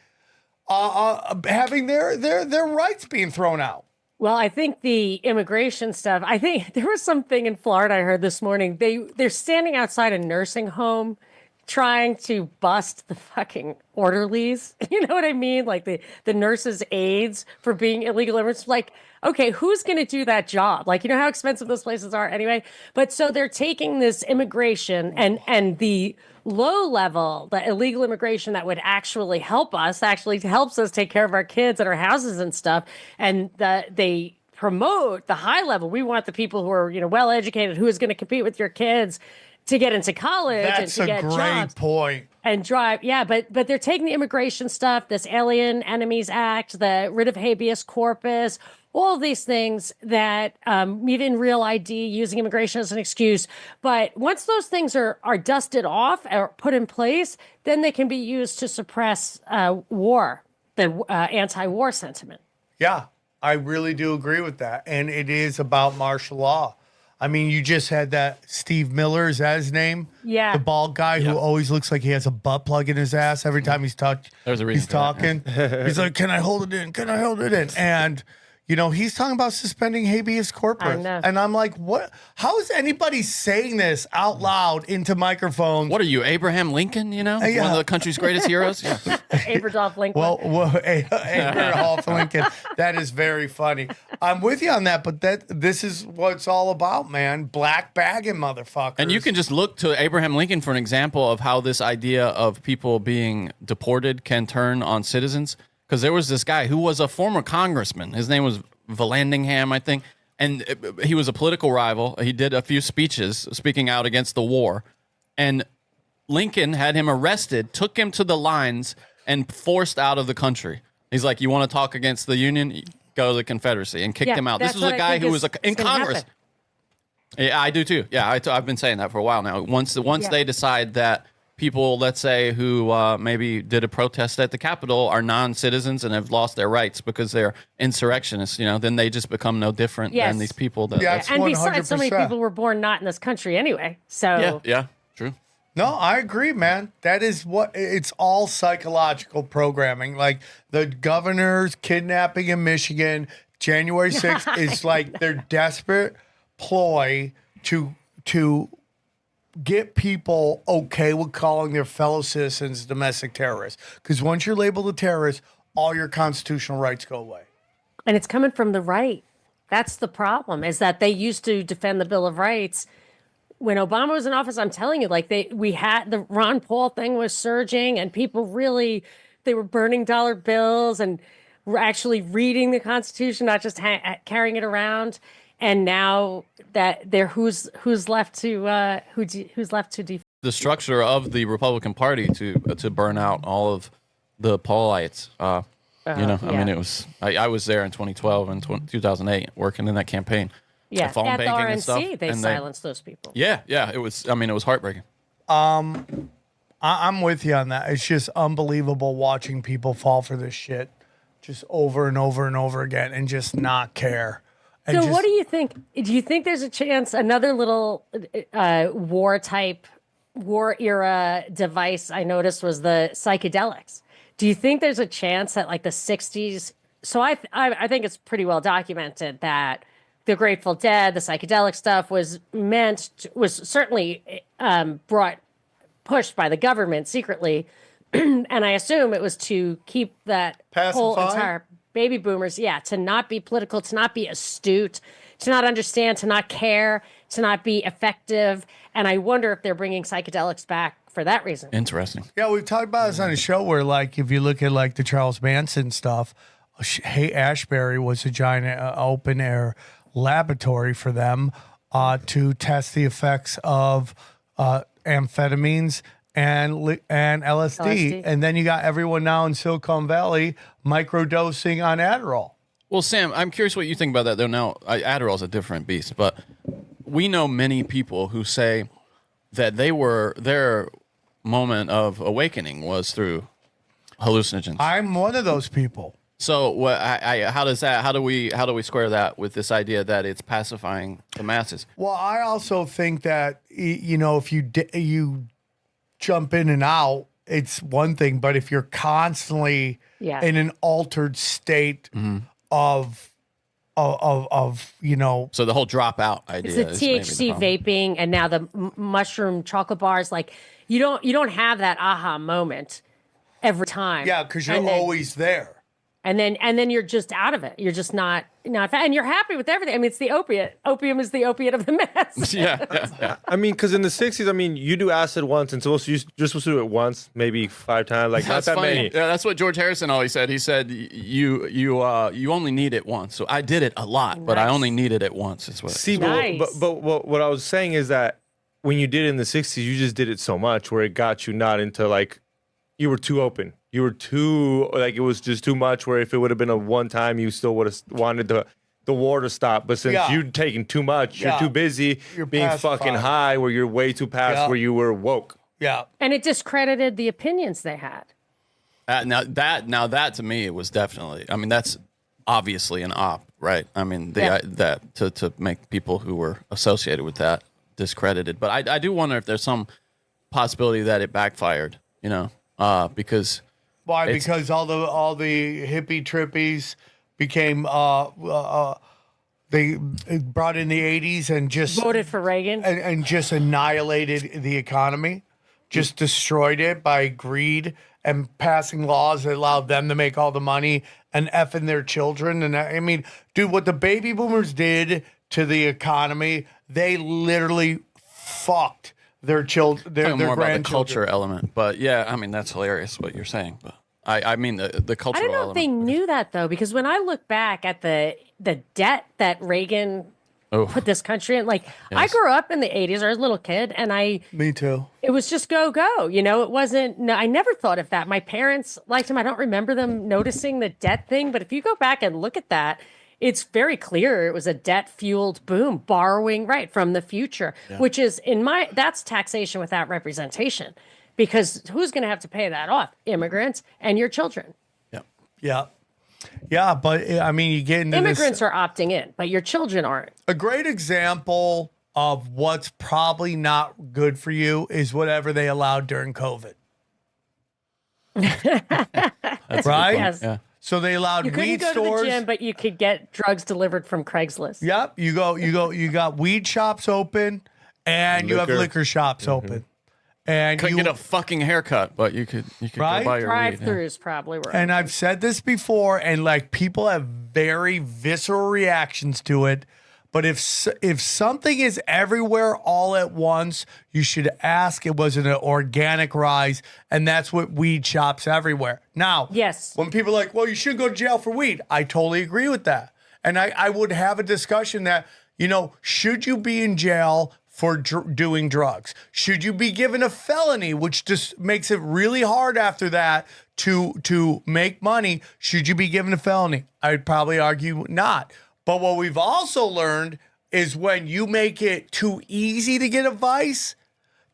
having their rights being thrown out. Well, I think the immigration stuff, I think there was something in Florida I heard this morning. They're standing outside a nursing home trying to bust the fucking orderlies. You know what I mean? Like the nurses' aides for being illegal immigrants. Like, okay, who's going to do that job? Like, you know how expensive those places are anyway? But so they're taking this immigration and the low level, the illegal immigration that would actually helps us take care of our kids and our houses and stuff. And they promote the high level. We want the people who are, well educated, who is going to compete with your kids to get into college and to get jobs. That's a great point. And drive, yeah, but they're taking the immigration stuff, this Alien Enemies Act, the writ of habeas corpus, all of these things that even real ID, using immigration as an excuse. But once those things are dusted off or put in place, then they can be used to suppress war, the anti-war sentiment. Yeah, I really do agree with that. And it is about martial law. I mean, you just had that Steve Miller, is that his name? Yeah. The bald guy who always looks like he has a butt plug in his ass every time he's talking. He's like, can I hold it in? Can I hold it in? And, he's talking about suspending habeas corpus. I know. And I'm like, what? How is anybody saying this out loud into microphones? What are you, Abraham Lincoln, one of the country's greatest heroes? Yeah. Aberdoff Lincoln. Well, Aberdoff Lincoln. That is very funny. I'm with you on that, but this is what it's all about, man. Black bagging motherfuckers. And you can just look to Abraham Lincoln for an example of how this idea of people being deported can turn on citizens. Because there was this guy who was a former congressman. His name was Vallandigham, I think. And he was a political rival. He did a few speeches speaking out against the war. And Lincoln had him arrested, took him to the lines, and forced out of the country. He's like, you want to talk against the Union? Go to the Confederacy. And kicked him out. This was a guy who was in Congress. Happen. Yeah, I do too. Yeah, I've been saying that for a while now. Once they decide that people, let's say, who maybe did a protest at the Capitol are non-citizens and have lost their rights because they're insurrectionists, then they just become no different than these people. And besides, so many people were born not in this country anyway. So yeah, true. No, I agree, man. That is it's all psychological programming. Like the governor's kidnapping in Michigan, January 6th is like their desperate ploy to get people okay with calling their fellow citizens domestic terrorists. Because once you're labeled a terrorist, all your constitutional rights go away. And it's coming from the right. That's the problem, is that they used to defend the Bill of Rights. When Obama was in office, I'm telling you, we had the Ron Paul thing was surging, and people they were burning dollar bills and were actually reading the Constitution, not just carrying it around. And now that who's left to defend? The structure of the Republican Party to burn out all of the Paulites. I mean, it was. I was there in 2012 and 2008 working in that campaign. Yeah, at the RNC, and stuff, they silenced those people. Yeah, it was. I mean, it was heartbreaking. I'm with you on that. It's just unbelievable watching people fall for this shit, just over and over and over again, and just not care. So what do you think? Do you think there's a chance another little war era device I noticed was the psychedelics? Do you think there's a chance that like the 60s? So I think it's pretty well documented that the Grateful Dead, the psychedelic stuff was certainly pushed by the government secretly. And I assume it was to keep that whole entire baby boomers, to not be political, to not be astute, to not understand, to not care, to not be effective. And I wonder if they're bringing psychedelics back for that reason. Interesting. Yeah, we've talked about this on the show where, like, if you look at, like, the Charles Manson stuff, Haight Ashbury was a giant open-air laboratory for them. to test the effects of amphetamines and LSD. And then you got everyone now in Silicon Valley microdosing on Adderall. Well, Sam, I'm curious what you think about that, though. Now, Adderall's a different beast, but we know many people who say that their moment of awakening was through hallucinogens. I'm one of those people. So, how do we square that with this idea that it's pacifying the masses? Well, I also think that, if you jump in and out, it's one thing, but if you're constantly in an altered state of So the whole dropout idea It's the THC vaping and now the mushroom chocolate bars. Like you don't have that aha moment every time. Yeah, because you're always there. And then you're just out of it. You're just not and you're happy with everything. I mean, it's the opiate. Opium is the opiate of the mass. Yeah. I mean, because in the 60s, I mean, you do acid once, and you're supposed to do it once, maybe 5 times, like That's not that funny. many. Yeah, that's what George Harrison always said. He said you only need it once. So I did it a lot, but I only needed it once. Is what. See, Nice. but what I was saying is that when you did it in the 60s, you just did it so much where it got you not into like you were too open. You were too like it was just too much. Where if it would have been a one time, you still would have wanted the war to stop. But since you've taken too much, you're too busy being pacified. fucking high, where you're way too past where you were woke. Yeah. And it discredited the opinions they had. Now that to me it was definitely. I mean, that's obviously an op, right? I mean, that to make people who were associated with that discredited. But I do wonder if there's some possibility that it backfired. Because. Why? Because all the hippie trippies became they brought in the 80s and just Voted for Reagan. and just annihilated the economy, just destroyed it by greed and passing laws that allowed them to make all the money and effing their children. And I mean, dude, what the baby boomers did to the economy, they literally fucked their children, their more about the grandchildren. culture element, but yeah, I mean that's hilarious what you're saying. But I mean the cultural. I don't know if they element. knew that though, because when I look back at the debt that Reagan put this country in, like I grew up in the 80s, I was a little kid, and Me too. it was just go. It wasn't. No, I never thought of that. My parents liked him. I don't remember them noticing the debt thing, but if you go back and look at that, it's very clear it was a debt-fueled boom, borrowing from the future, which is that's taxation without representation, because who's going to have to pay that off? Immigrants and your children. Yeah, but I mean, you get into Immigrants are opting in, but your children aren't. A great example of what's probably not good for you is whatever they allowed during COVID. That's right? Yes. Yeah. So they allowed You couldn't weed go stores. to the gym, but you could get drugs delivered from Craigslist. Yep, you got weed shops open, and you have Liquor. liquor shops open, and Couldn't you get a fucking haircut, but you could Right? go buy your weed. Yeah. Drive-throughs probably were. And I've said this before, and like people have very visceral reactions to it. But if something is everywhere all at once, you should ask it was an organic rise, and that's what weed shops everywhere. Now, Yes. when people are like, well, you should go to jail for weed, I totally agree with that. And I would have a discussion that, should you be in jail for doing drugs? Should you be given a felony, which just makes it really hard after that to make money? Should you be given a felony? I'd probably argue not. But what we've also learned is when you make it too easy to get a vice,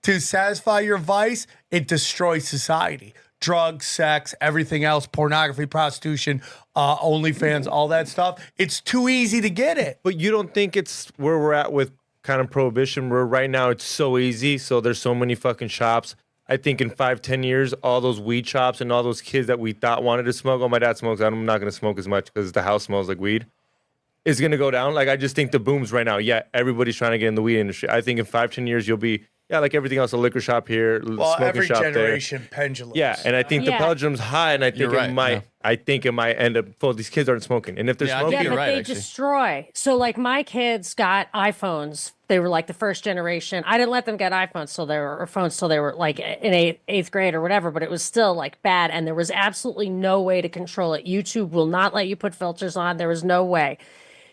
to satisfy your vice, it destroys society. Drugs, sex, everything else, pornography, prostitution, OnlyFans, all that stuff. It's too easy to get it. But you don't think it's where we're at with kind of prohibition, where right now it's so easy, so there's so many fucking shops. I think in 5-10 years, all those weed shops and all those kids that we thought wanted to smoke, my dad smokes, I'm not going to smoke as much because the house smells like weed, is going to go down. Like, I just think the boom's right now. Yeah, everybody's trying to get in the weed industry. I think in 5-10 years, you'll be, like everything else, a liquor shop here, Well, smoking every shop generation there. pendulums. Yeah, and I think the Yeah. pendulum's high, and I think You're right, it might end up, well, these kids aren't smoking. And if they're Yeah, I smoking, think Yeah, you're but right, they actually. destroy. So, like, my kids got iPhones. They were like the first generation. I didn't let them get iPhones or phones till they were like in eighth grade or whatever. But it was still like bad, and there was absolutely no way to control it. YouTube will not let you put filters on. There was no way.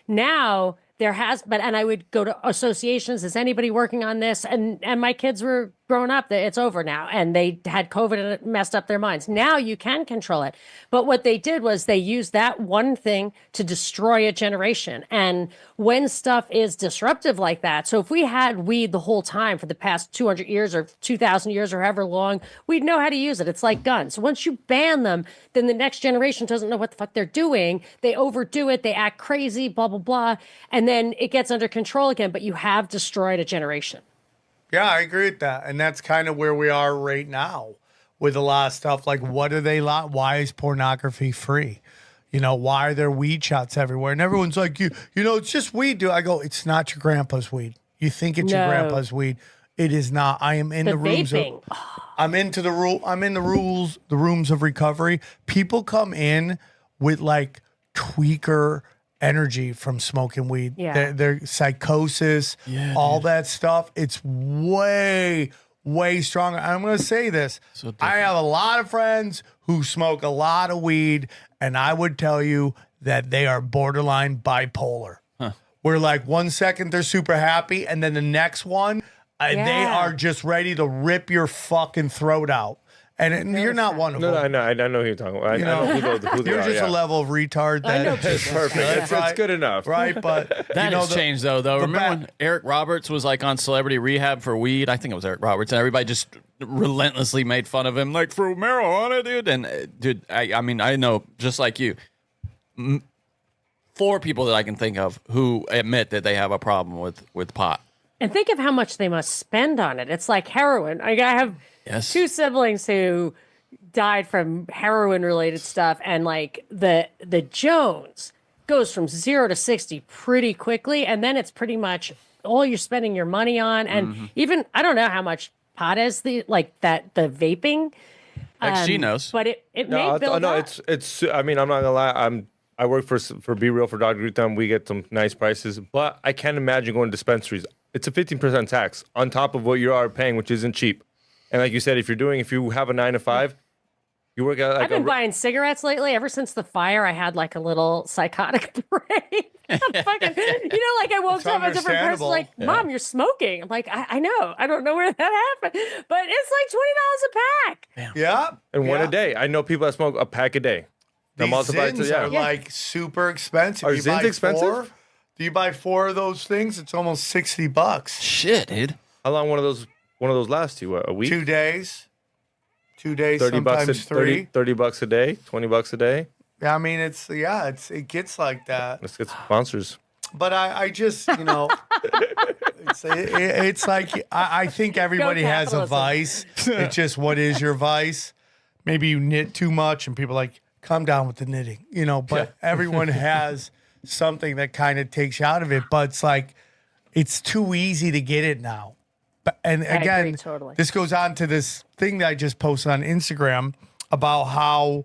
Now there has, but and I would go to associations. Is anybody working on this? And my kids were grown up. It's over now, and they had COVID and it messed up their minds. Now you can control it, but what they did was they used that one thing to destroy a generation. And when stuff is disruptive like that, so if we had weed the whole time for the past 200 years or 2,000 years or however long, we'd know how to use it. It's like guns. Once you ban them, then the next generation doesn't know what the fuck they're doing. They overdo it. They act crazy. Blah blah blah, and then it gets under control again. But you have destroyed a generation. Yeah, I agree with that. And that's kind of where we are right now with a lot of stuff. Like, what are they? Why is pornography free? You know, why are there weed shots everywhere? And everyone's like, you know, it's just weed. I go, it's not your grandpa's weed. You think it's your grandpa's weed. It is not. I am in the rooms of, I'm into the rule. I'm in the rules, the rooms of recovery. People come in with like tweaker energy from smoking weed. Yeah. Their psychosis, all that stuff. It's way, way stronger. I'm going to say this. I have a lot of friends who smoke a lot of weed, and I would tell you that they are borderline bipolar. Where like 1 second they're super happy, and then the next one, they are just ready to rip your fucking throat out. And you're not one of them. No, I know who you're talking about. I know who they You're are, just a level of retard that It's perfect. It's good enough. right? But That has changed, though. Remember when Eric Roberts was like on Celebrity Rehab for weed? I think it was Eric Roberts, and everybody just relentlessly made fun of him, like, for marijuana, dude. And, dude, I mean, I know, just like you, 4 people that I can think of who admit that they have a problem with pot. And think of how much they must spend on it. It's like heroin. I have 2 siblings who died from heroin related stuff, and like the Jones goes from 0 to 60 pretty quickly, and then it's pretty much all you're spending your money on. And even I don't know how much pot is the vaping. She knows, but it may build up. It's. I mean, I'm not gonna lie. I work for Be Real for Dr. Rutham. We get some nice prices, but I can't imagine going to dispensaries. It's a 15% tax on top of what you are paying, which isn't cheap. And like you said, if you have a 9 to 5, you work at. Like I've been buying cigarettes lately. Ever since the fire, I had like a little psychotic break. Fucking, like I woke up a different person. Like, Mom, you're smoking. I'm like, I know. I don't know where that happened, but it's like $20 a pack. Damn. Yeah, and one a day. I know people that smoke a pack a day. These Zins are like super expensive. Are Zins expensive? Do you buy 4 of those things? It's almost $60. Shit, dude. How long one of those last you? A week? 2 days. 2 days, 30 bucks sometimes 3. $30 a day, $20 a day. Yeah, I mean it gets like that. Let's get sponsors. But I just it's like I think everybody has a vice. It's just, what is your vice? Maybe you knit too much, and people are like, calm down with the knitting, But everyone has something that kind of takes you out of it. But it's like, it's too easy to get it now. And again, agree, totally. This goes on to this thing that I just posted on Instagram about how,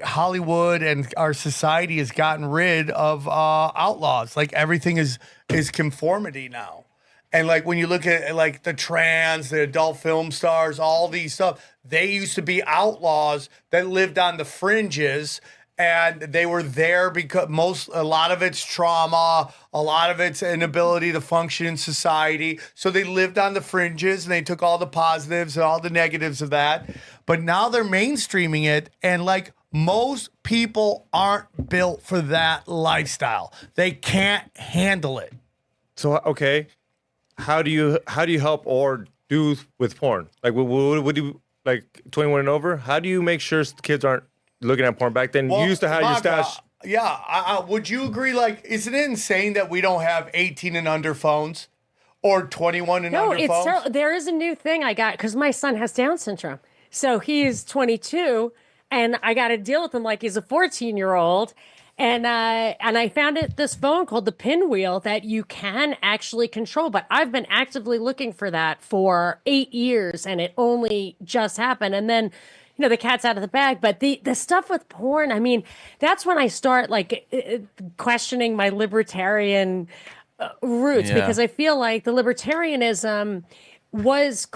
Hollywood and our society has gotten rid of outlaws. Like, everything is conformity now. And like, when you look at like the trans, the adult film stars, all these stuff, they used to be outlaws that lived on the fringes. And they were there because a lot of it's trauma, a lot of it's inability to function in society. So they lived on the fringes, and they took all the positives and all the negatives of that. But now they're mainstreaming it, and like, most people aren't built for that lifestyle. They can't handle it. So okay, how do you help or do with porn? Like, what do you, like, 21 and over? How do you make sure kids aren't looking at porn? Back then, you used to have your stash. Yeah, would you agree? Like, isn't it insane that we don't have 18 and under phones or 21 and under phones? No, there is a new thing I got because my son has Down syndrome. So he's 22, and I got to deal with him like he's a 14-year-old. And I found this phone called the Pinwheel that you can actually control. But I've been actively looking for that for 8 years, and it only just happened. And then, the cat's out of the bag. But the stuff with porn, I mean, that's when I start like questioning my libertarian roots, because I feel like the libertarianism was,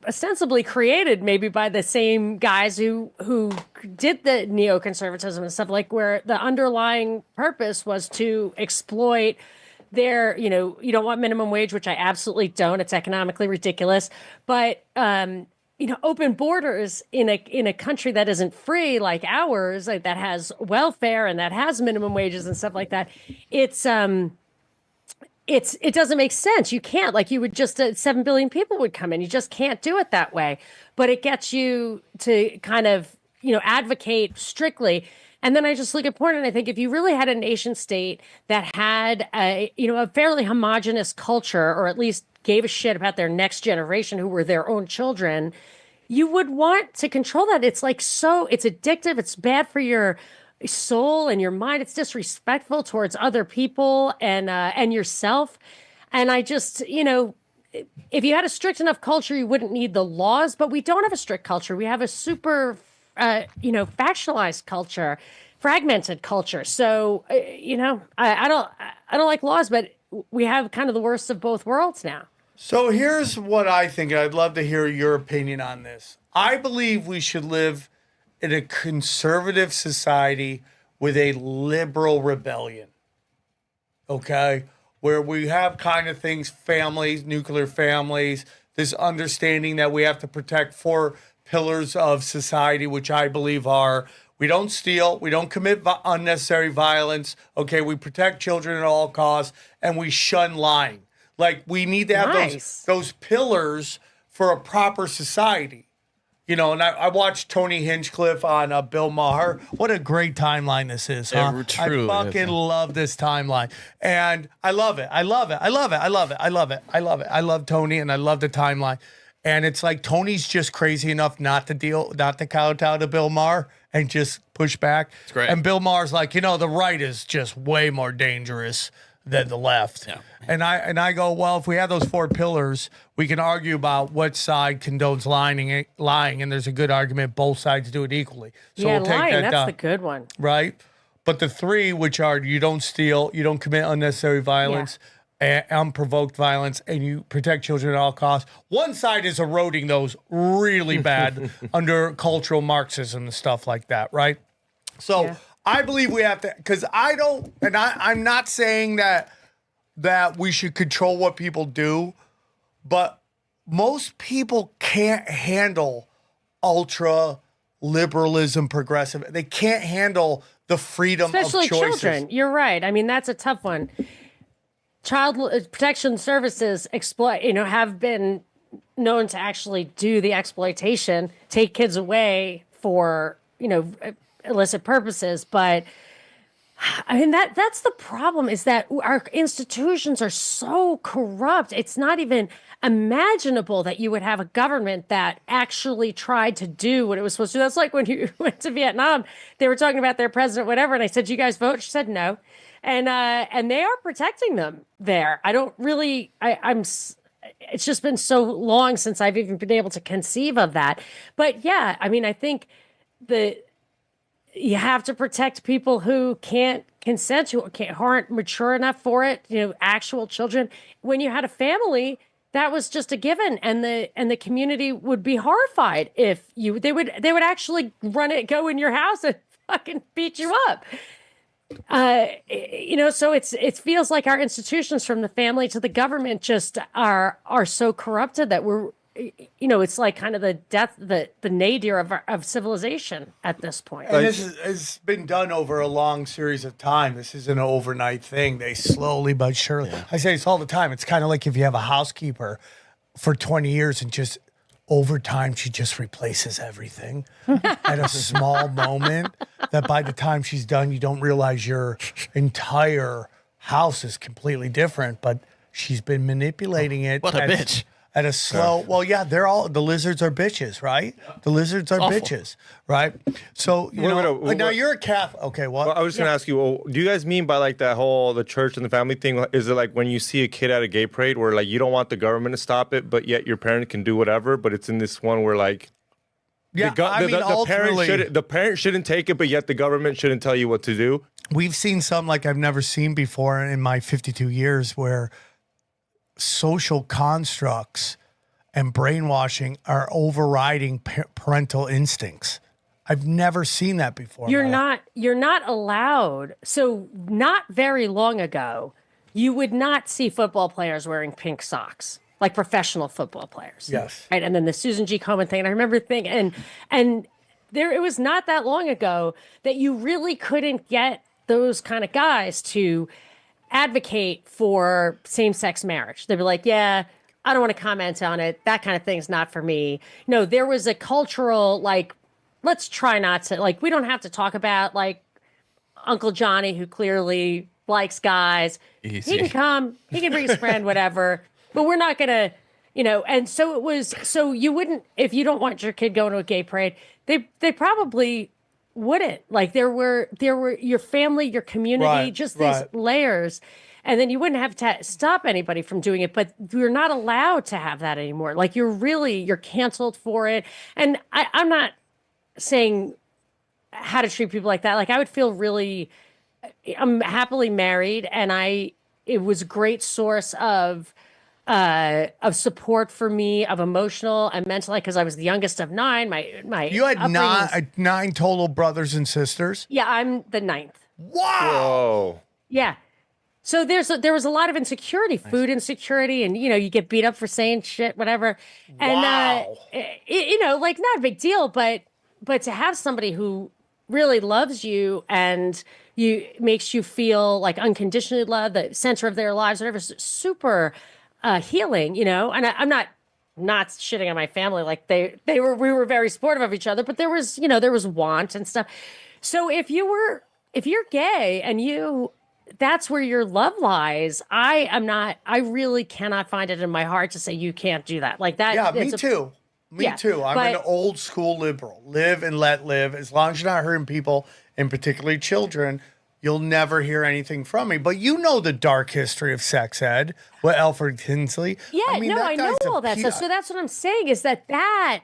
ostensibly created maybe by the same guys who did the neoconservatism and stuff, like where the underlying purpose was to exploit their, you know, you don't want minimum wage, which I absolutely don't. It's economically ridiculous. But you know, open borders in a country that isn't free like ours, like that has welfare and that has minimum wages and stuff like that. It doesn't make sense. You can't, like, you would just 7 billion people would come in. You just can't do it that way. But it gets you to kind of, you know, advocate strictly. And then I just look at porn and I think if you really had a nation state that had a, you know, a fairly homogenous culture, or at least gave a shit about their next generation who were their own children, you would want to control that. It's like, so it's addictive. It's bad for your soul and your mind. It's disrespectful towards other people and yourself. And I just, you know, if you had a strict enough culture, you wouldn't need the laws, but we don't have a strict culture. We have a super, you know, factionalized culture, fragmented culture. So, you know, I don't like laws, but we have kind of the worst of both worlds now. So here's what I think. I'd love to hear your opinion on this. I believe we should live in a conservative society with a liberal rebellion. Okay? Where we have kind of things, families, nuclear families, this understanding that we have to protect 4 pillars of society, which I believe are: we don't steal, we don't commit unnecessary violence, okay, we protect children at all costs, and we shun lying. Like, we need to have those pillars for a proper society. You know, and I watched Tony Hinchcliffe on Bill Maher. What a great timeline this is, huh? It truly I fucking is. love this timeline. And I love it. I love it. I love it. I love it. I love it. I love it. I love Tony, and I love the timeline. And it's like Tony's just crazy enough not to kowtow to Bill Maher and just push back. It's great. And Bill Maher's like, you know, the right is just way more dangerous than the left. Yeah. And I go, well, if we have those 4 pillars, we can argue about what side condones lying, and there's a good argument both sides do it equally. So Yeah, we'll take lying, that that's down, the good one. right? But the 3, which are you don't steal, you don't commit unnecessary violence, unprovoked violence, and you protect children at all costs. One side is eroding those really bad under cultural Marxism and stuff like that, right? So Yeah. I believe we have to, because I don't, and I'm not saying that we should control what people do, but most people can't handle ultra liberalism, progressive. They can't handle the freedom Especially of choices. children. You're right. I mean, that's a tough one. Child protection services have been known to actually do the exploitation, take kids away for, you know, illicit purposes. But I mean, that's the problem, is that our institutions are so corrupt. It's not even imaginable that you would have a government that actually tried to do what it was supposed to do. That's like when you went to Vietnam, they were talking about their president, whatever, and I said, "You guys vote?" She said, "No." And they are protecting them there. I don't really, it's just been so long since I've even been able to conceive of that. But yeah, I mean, I think you have to protect people who can't consent, who aren't mature enough for it, you know, actual children. When you had a family, that was just a given, and the community would be horrified if they would actually go in your house and fucking beat you up. You know, so it feels like our institutions, from the family to the government, just are so corrupted that we're, you know, it's like kind of the nadir of civilization at this point. And this has been done over a long series of time. This isn't an overnight thing. They slowly but surely. Yeah. I say this all the time. It's kind of like if you have a housekeeper for 20 years and just over time she just replaces everything at a small moment that by the time she's done, you don't realize your entire house is completely different, but she's been manipulating it. What a bitch. At a slow, well, yeah, the lizards are bitches, right? The lizards are bitches, right? So, now you're a Catholic. Okay, what? Well, I was just going to ask you, well, do you guys mean by like that whole, the church and the family thing? Is it like when you see a kid at a gay parade where like you don't want the government to stop it, but yet your parent can do whatever, but it's in this one where like, the parent shouldn't take it, but yet the government shouldn't tell you what to do? We've seen some like I've never seen before in my 52 years where social constructs and brainwashing are overriding parental instincts. I've never seen that before. You're not allowed. So not very long ago, you would not see football players wearing pink socks, like professional football players. Yes. Right. And then the Susan G. Komen thing. And I remember thinking, and there, it was not that long ago that you really couldn't get those kind of guys to advocate for same-sex marriage. They'd be like, yeah, I don't want to comment on it. That kind of thing's not for me. No, there was a cultural, like, let's try not to, like, we don't have to talk about, like, Uncle Johnny, who clearly likes guys. Easy. He can come, he can bring his friend, whatever. But we're not going to, and so it was, so you wouldn't, if you don't want your kid going to a gay parade, they probably wouldn't. Like there were your family, your community, just these layers. And then you wouldn't have to stop anybody from doing it, but you're not allowed to have that anymore. Like you're canceled for it. And I'm not saying how to treat people like that. Like I would feel I'm happily married, and it was a great source of support for me, of emotional and mental, because I was the youngest of nine. You had nine total brothers and sisters? Yeah, I'm the ninth. Wow. Whoa. Yeah. So there was a lot of insecurity, food insecurity, and you get beat up for saying shit, whatever. And wow. Like not a big deal, but to have somebody who really loves you and makes you feel like unconditionally loved, the center of their lives, whatever, is super healing, And I'm not shitting on my family. Like we were very supportive of each other, but there was want and stuff. So if you're gay and that's where your love lies, I really cannot find it in my heart to say you can't do that. Like that. Yeah, me too. Me too. I'm an old school liberal. Live and let live. As long as you're not hurting people, and particularly children, you'll never hear anything from me. But you know the dark history of sex ed with Alfred Kinsley. Yeah, I know all that stuff. So that's what I'm saying is that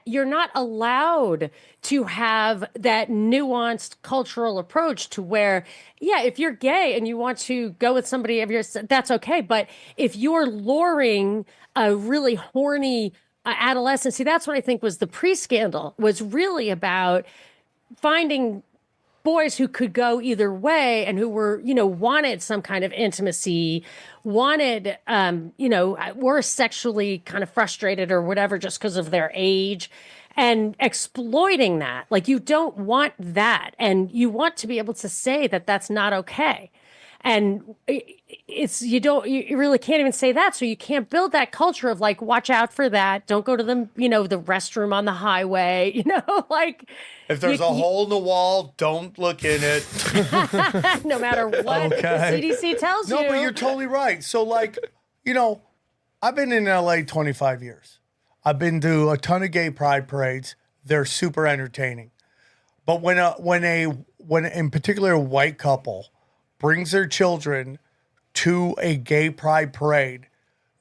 you're not allowed to have that nuanced cultural approach to where, yeah, if you're gay and you want to go with somebody of yours, that's okay. But if you're luring a really horny adolescent, see, that's what I think was the pre-scandal, was really about finding boys who could go either way and who were, wanted some kind of intimacy, wanted, were sexually kind of frustrated or whatever just because of their age, and exploiting that. Like you don't want that. And you want to be able to say that that's not okay. And you really can't even say that. So you can't build that culture of like, watch out for that. Don't go to the restroom on the highway, like. If there's a hole in the wall, don't look in it. No matter what the CDC tells you. No, but you're totally right. So like, I've been in LA 25 years. I've been to a ton of gay pride parades. They're super entertaining. But when in particular a white couple brings their children to a gay pride parade,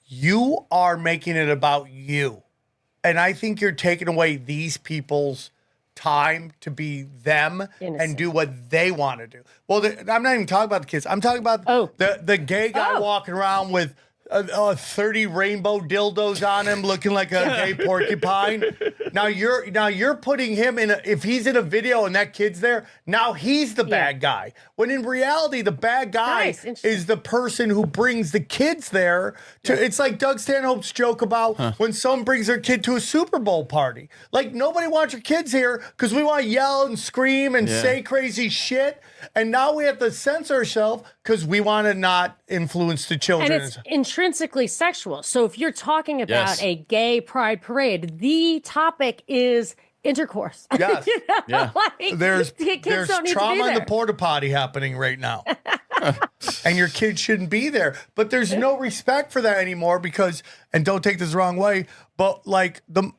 you are making it about you. And I think you're taking away these people's time to be them and do what they want to do. Well, I'm not even talking about the kids. I'm talking about the gay guy walking around with 30 rainbow dildos on him, looking like a gay porcupine. Now you're putting him in if he's in a video and that kid's there, now he's the bad guy. When in reality, the bad guy is the person who brings the kids there. It's like Doug Stanhope's joke about when someone brings their kid to a Super Bowl party. Like nobody wants your kids here because we want to yell and scream and say crazy shit. And now we have to censor ourselves because we want to not influence the children. And it's intrinsically sexual. So if you're talking about a gay pride parade, the topic is intercourse. Yes. Like, there's don't trauma in the porta potty happening right now. And your kid shouldn't be there. But there's no respect for that anymore because, and don't take this the wrong way, but like the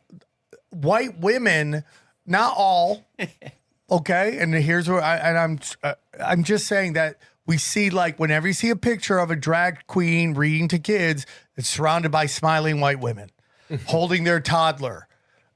white women, not all, okay? And here's where I'm just saying that we see, like, whenever you see a picture of a drag queen reading to kids, it's surrounded by smiling white women holding their toddler.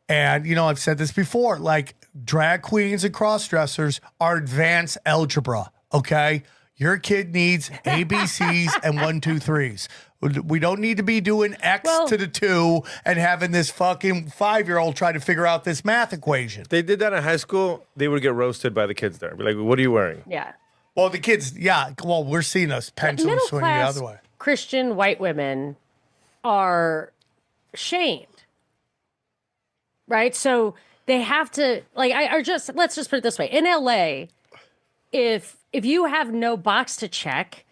And, I've said this before, like, drag queens and cross-dressers are advanced algebra, okay? Your kid needs ABCs and 1, 2, 3s. We don't need to be doing X Well- to the 2 and having this fucking 5-year-old try to figure out this math equation. They did that in high school. They would get roasted by the kids there. Be like, what are you wearing? Yeah. Well, the kids, yeah. Well, we're seeing us pendulum Middle swinging the class other way. Christian white women are shamed. Right? So they have to let's just put it this way. In LA, if you have no box to check,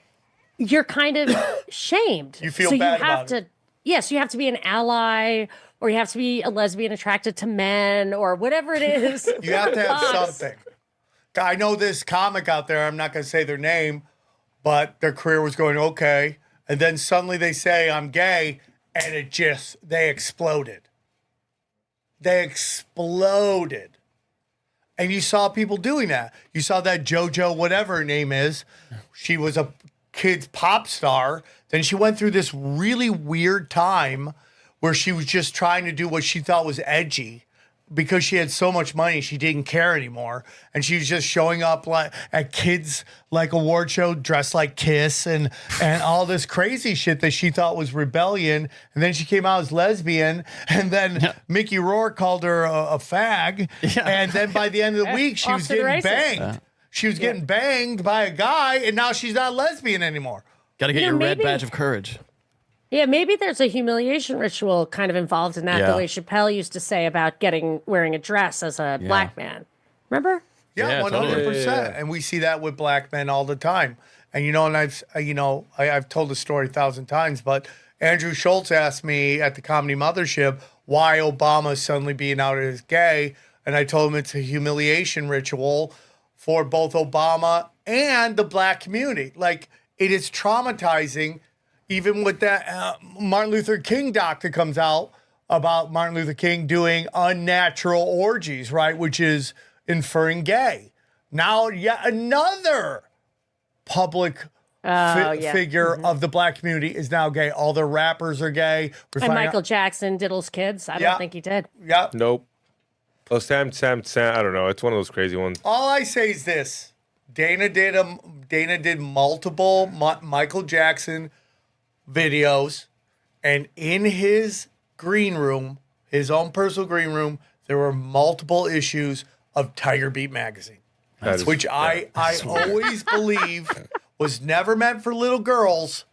you're kind of shamed. You feel so bad you have about to it. Yes, you have to be an ally, or you have to be a lesbian attracted to men, or whatever it is. You have to have Box. something. I know this comic out there, I'm not going to say their name, but their career was going okay. And then suddenly they say, I'm gay, and they exploded. They exploded. And you saw people doing that. You saw that JoJo, whatever her name is. She was a kid's pop star. Then she went through this really weird time where she was just trying to do what she thought was edgy. Because she had so much money, she didn't care anymore. And she was just showing up at kids' award show dressed like Kiss and all this crazy shit that she thought was rebellion. And then she came out as lesbian. And then Mickey Rourke called her a fag. Yeah. And then by the end of the week, she Off was to the getting races. banged. She was getting banged by a guy, and now she's not lesbian anymore. Got to get You know, your red maybe- badge of courage. Yeah, maybe there's a humiliation ritual kind of involved in that, Yeah. the way Chappelle used to say about wearing a dress as a black man. Remember? Yeah, Yeah, 100%. totally. And we see that with black men all the time. And and I've told the story 1,000 times, but Andrew Schultz asked me at the Comedy Mothership why Obama is suddenly being outed as gay, and I told him it's a humiliation ritual for both Obama and the black community. Like, it is traumatizing. Even with that Martin Luther King doc that comes out about Martin Luther King doing unnatural orgies, right? Which is inferring gay. Now, yet another public figure of the black community is now gay. All the rappers are gay. We're And finding Michael out- Jackson diddles kids. I Yeah. don't think he did. Yeah. Nope. Oh, Sam, I don't know. It's one of those crazy ones. All I say is this: Dana did multiple Michael Jackson videos, and in his green room, his own personal green room, there were multiple issues of Tiger Beat magazine, That is- which I always believe was never meant for little girls,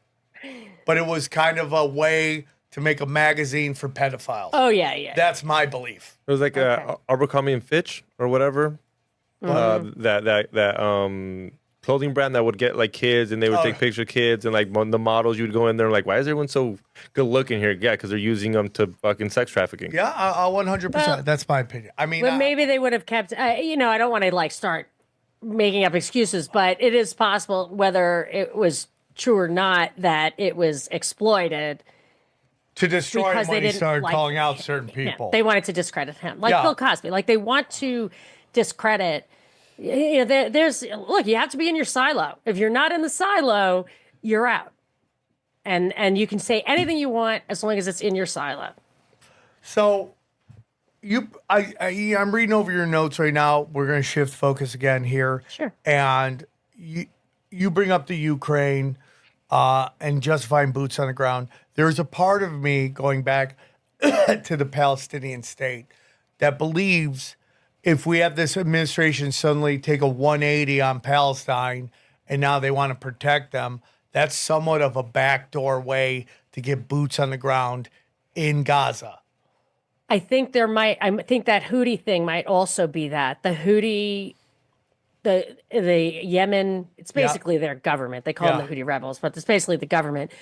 but it was kind of a way to make a magazine for pedophiles. Oh, yeah. That's my belief. It was like Okay. Abercrombie and Fitch or whatever. That clothing brand that would get like kids, and they would take pictures of kids, and like the models, you would go in there and like, why is everyone so good looking here? Yeah, because they're using them to fucking sex trafficking. Yeah, 100%. Well- That's my opinion. I mean, But maybe they would have kept, I don't want to start making up excuses, but it is possible, whether it was true or not, that it was exploited. to destroy him because when they he didn't started like calling out certain Yeah, people. they wanted to discredit him, like Yeah. Bill Cosby. Like they want to discredit. There's look. You have to be in your silo. If you're not in the silo, you're out. And you can say anything you want as long as it's in your silo. So, I'm reading over your notes right now. We're going to shift focus again here. Sure. And you bring up the Ukraine and justifying boots on the ground. There's a part of me going back to the Palestinian state that believes if we have this administration suddenly take a 180 on Palestine and now they want to protect them, that's somewhat of a backdoor way to get boots on the ground in Gaza. I think that Houthi thing might also be that. The Houthi, the Yemen, it's basically their government. They call them the Houthi rebels, but it's basically the government.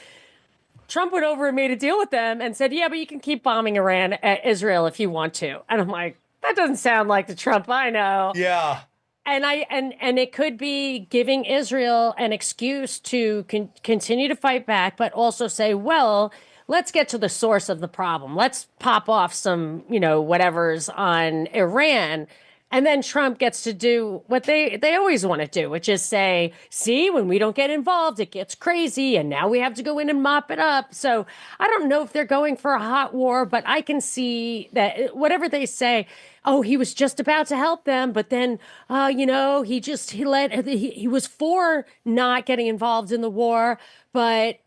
Trump went over and made a deal with them and said, yeah, but you can keep bombing Israel if you want to. And I'm like, that doesn't sound like the Trump I know. Yeah. And it could be giving Israel an excuse to continue to fight back, but also say, well, let's get to the source of the problem. Let's pop off some, whatever's on Iran. And then Trump gets to do what they always want to do, which is say, see, when we don't get involved, it gets crazy. And now we have to go in and mop it up. So I don't know if they're going for a hot war, but I can see that whatever they say, oh, he was just about to help them. But then, he was for not getting involved in the war. But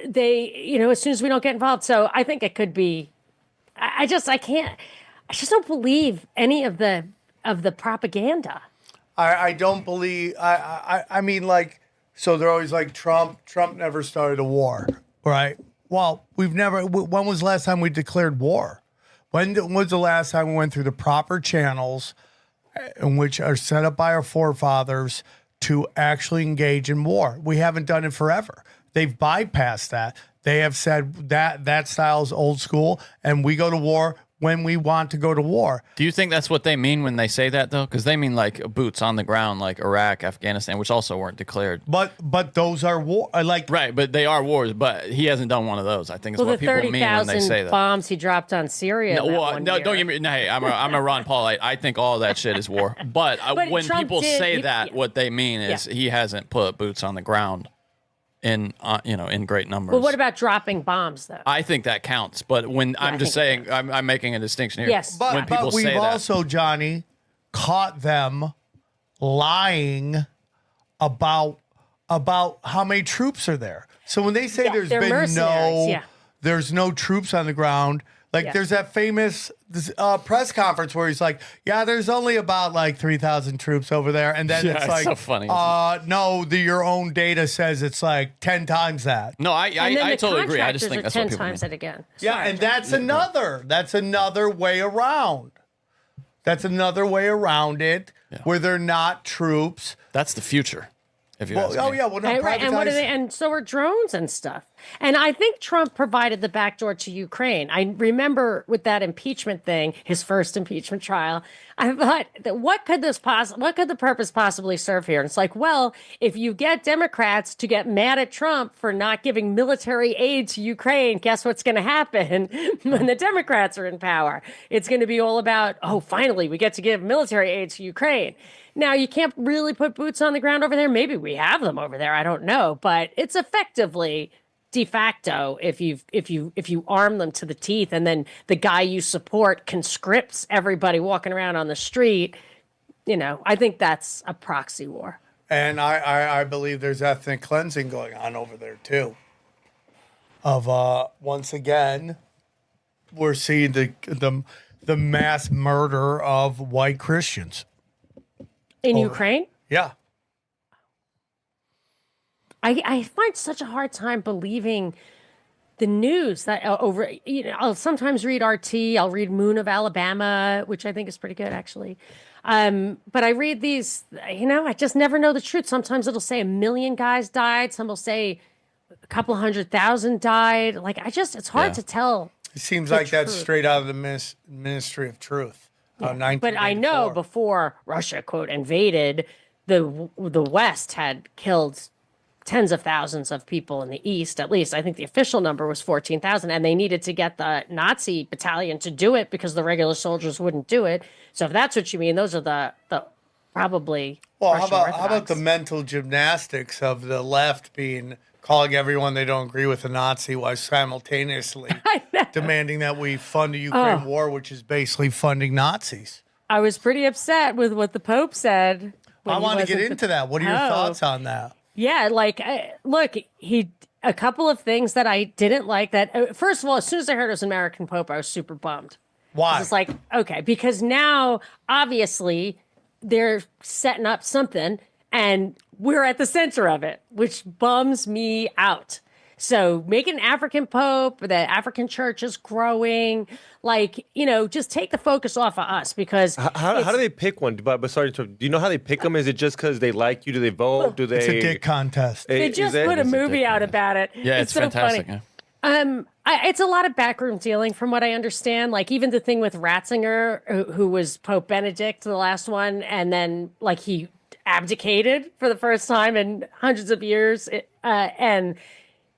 they, as soon as we don't get involved. So I think it could be. I just don't believe any of the propaganda. I don't believe. I mean, like, so they're always like Trump. Trump never started a war, right? Well, we've never. When was the last time we declared war? When was the last time we went through the proper channels, in which are set up by our forefathers to actually engage in war? We haven't done it forever. They've bypassed that. They have said that style is old school, and we go to war when we want to go to war. Do you think that's what they mean when they say that, though? Because they mean like boots on the ground, like Iraq, Afghanistan, which also weren't declared. But those are war. Like, right, but they are wars. But he hasn't done one of those. I think is Well, what the people mean when they say 30,000 that. bombs he dropped on Syria. No, don't get me. No, hey, I'm a Ron Paul. I think all that shit is war. But when Trump people say that, yeah. what they mean is he hasn't put boots on the ground in in great numbers. Well, what about dropping bombs, though? I think that counts. But when I'm just saying, I'm making a distinction here. Yes. But, when people we've say that, also, Johnny, caught them lying about how many troops are there. So when they say Yeah, there's they're been mercenaries, there's no troops on the ground, like Yeah. there's that famous press conference where he's like, yeah, there's only about like 3,000 troops over there. And then Yeah, it's it's like, so funny. No, your own data says it's like 10 times that. no, And then I the totally agree. I just contractors think are that's 10 what people times mean. it again. Yeah, Sorry, and John. that's another way around. That's another way around it, where they're not troops. That's the future. If you Well, ask me. oh yeah, well, not And, right, and what are they? And so are drones and stuff. And I think Trump provided the backdoor to Ukraine. I remember with that impeachment thing, his first impeachment trial. I thought, that what could the purpose possibly serve here? And it's like, well, if you get Democrats to get mad at Trump for not giving military aid to Ukraine, guess what's going to happen when the Democrats are in power? It's going to be all about, oh, finally, we get to give military aid to Ukraine. Now, you can't really put boots on the ground over there. Maybe we have them over there. I don't know. But it's effectively de facto if you arm them to the teeth, and then the guy you support conscripts everybody walking around on the street. I think that's a proxy war. And I believe there's ethnic cleansing going on over there too. Of once again, we're seeing the mass murder of white Christians In Ukraine? Yeah. I find such a hard time believing the news that over, I'll sometimes read RT, I'll read Moon of Alabama, which I think is pretty good actually. But I read these, I just never know the truth. Sometimes it'll say 1 million guys died. Some will say a couple 100,000 died. Like, it's hard to tell. It seems like that's truth. straight out of the Ministry of Truth. But I know 1984. before Russia, quote, invaded, the West had killed tens of thousands of people in the East, at least. I think the official number was 14,000, and they needed to get the Nazi battalion to do it because the regular soldiers wouldn't do it. So if that's what you mean, those are the probably Well, Russian how about Orthodox. the mental gymnastics of the left calling everyone they don't agree with a Nazi while simultaneously demanding that we fund a Ukraine war, which is basically funding Nazis. I was pretty upset with what the Pope said. when I he want to get wasn't into that. What are your Pope. thoughts on that? Yeah, like, look, a couple of things that I didn't like that. First of all, as soon as I heard it was an American Pope, I was super bummed. Why? It's like, okay, because now obviously they're setting up something and we're at the center of it, which bums me out. So make an African Pope, the African church is growing. Like, just take the focus off of us because How do they pick one? But sorry, do you know how they pick them? Is it just because they like you? Do they vote? Do they? It's a dick contest. they just put a movie out about it. Yeah, it's so fantastic. funny. Yeah. It's a lot of backroom dealing from what I understand. Like even the thing with Ratzinger, who was Pope Benedict, the last one, and then like he abdicated for the first time in hundreds of years.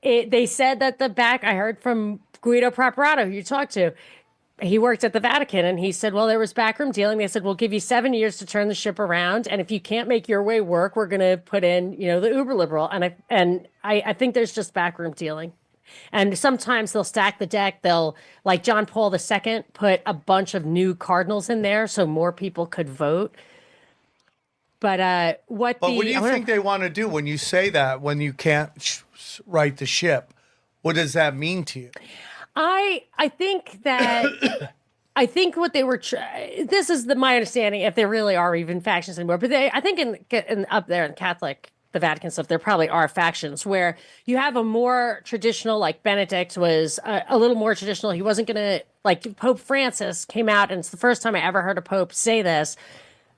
They said that I heard from Guido Preparato, who you talked to, he worked at the Vatican, and he said, well, there was backroom dealing. They said, we'll give you 7 years to turn the ship around. And if you can't make your way work, we're going to put in, the uber liberal. And I think there's just backroom dealing. And sometimes they'll stack the deck. They'll, like John Paul II, put a bunch of new cardinals in there so more people could vote. But what do you think they want to do when you say that, when you can't right the ship? What does that mean to you? I think that I think what they were. This is my understanding. If there really are even factions anymore, but I think in up there in Catholic, the Vatican stuff, there probably are factions where you have a more traditional, like Benedict was a little more traditional. He wasn't going to, like Pope Francis came out, and it's the first time I ever heard a pope say this,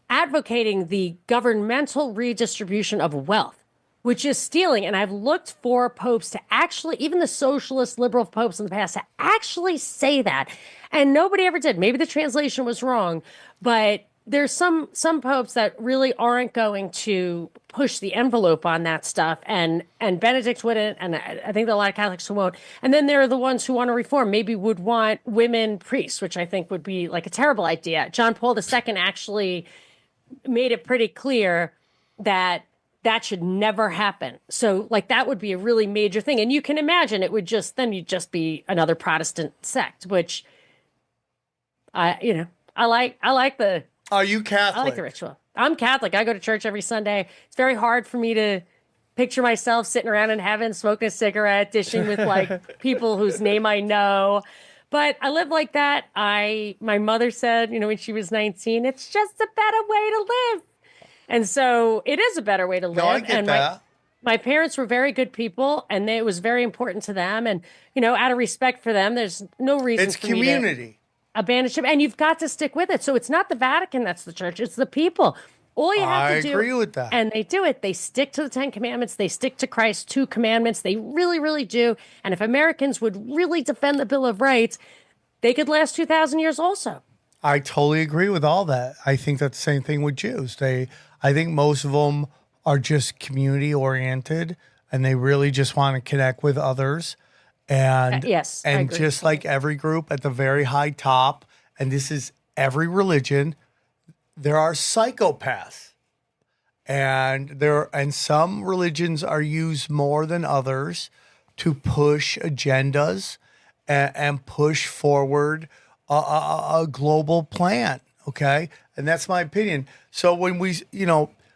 advocating the governmental redistribution of wealth, which is stealing. And I've looked for popes to actually, even the socialist liberal popes in the past, to actually say that. And nobody ever did. Maybe the translation was wrong, but there's some popes that really aren't going to push the envelope on that stuff. And Benedict wouldn't, and I think there are a lot of Catholics who won't. And then there are the ones who want to reform, maybe would want women priests, which I think would be like a terrible idea. John Paul II actually made it pretty clear that should never happen. So like that would be a really major thing. And you can imagine it would you'd just be another Protestant sect, which I like the. Are you Catholic? I like the ritual. I'm Catholic. I go to church every Sunday. It's very hard for me to picture myself sitting around in heaven, smoking a cigarette, dishing with like people whose name I know. But I live like that. My mother said, when she was 19, it's just a better way to live. And so it is a better way to live. No, I get that. My parents were very good people, and it was very important to them. And, out of respect for them, there's no reason It's for me to community. abandon. And you've got to stick with it. So it's not the Vatican that's the church. It's the people. All you have to do. I agree with that. And they do it. They stick to the 10 commandments. They stick to Christ's 2 commandments. They really, really do. And if Americans would really defend the Bill of Rights, they could last 2,000 years also. I totally agree with all that. I think that's the same thing with Jews. I think most of them are just community oriented, and they really just want to connect with others. And yes, I and agree. just like every group at the very high top, and this is every religion, there are psychopaths. And some religions are used more than others to push agendas and push forward a global plan. Okay. And that's my opinion. So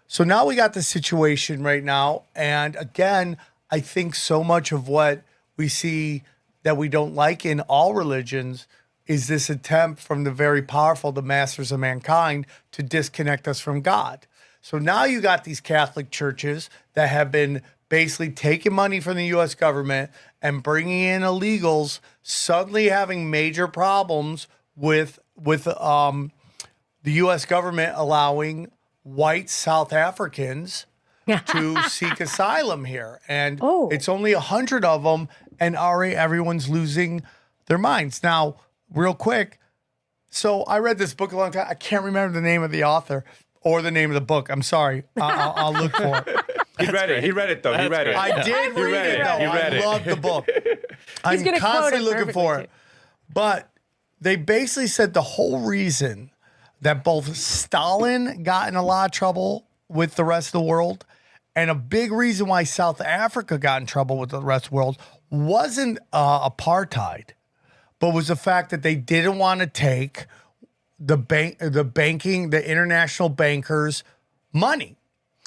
so now we got the situation right now. And again, I think so much of what we see that we don't like in all religions is this attempt from the very powerful, the masters of mankind, to disconnect us from God. So now you got these Catholic churches that have been basically taking money from the U.S. government and bringing in illegals, suddenly having major problems with the U.S. government allowing white South Africans to seek asylum here. And it's only 100 of them, and already everyone's losing their minds. Now, real quick, so I read this book a long time. I can't remember the name of the author or the name of the book. I'm sorry. I'll look for it. He read it. He read it, though. He read it. I did read it, though. I love the book. I'm gonna quote constantly it looking for perfectly, it. But they basically said the whole reason that both Stalin got in a lot of trouble with the rest of the world, and a big reason why South Africa got in trouble with the rest of the world wasn't apartheid, but was the fact that they didn't want to take the international bankers' money.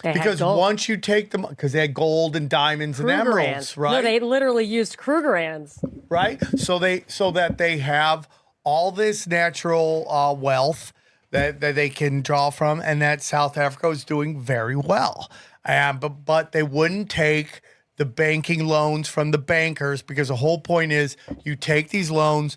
Because once you take them, because they had gold and diamonds and emeralds, right? No, they literally used Krugerrands. Right? So that they have all this natural wealth that they can draw from, and that South Africa is doing very well. But they wouldn't take the banking loans from the bankers, because the whole point is you take these loans,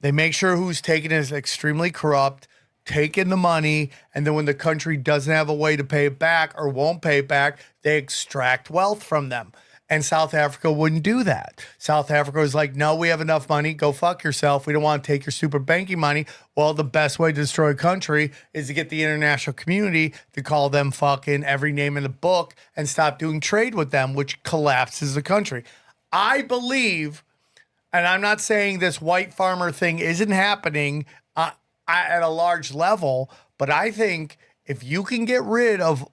they make sure who's taking it is extremely corrupt, take in the money, and then when the country doesn't have a way to pay it back or won't pay it back, they extract wealth from them. And South Africa wouldn't do that. South Africa was like, no, we have enough money. Go fuck yourself. We don't want to take your super banking money. Well, the best way to destroy a country is to get the international community to call them fucking every name in the book and stop doing trade with them, which collapses the country. I believe, and I'm not saying this white farmer thing isn't happening at a large level, but I think if you can get rid of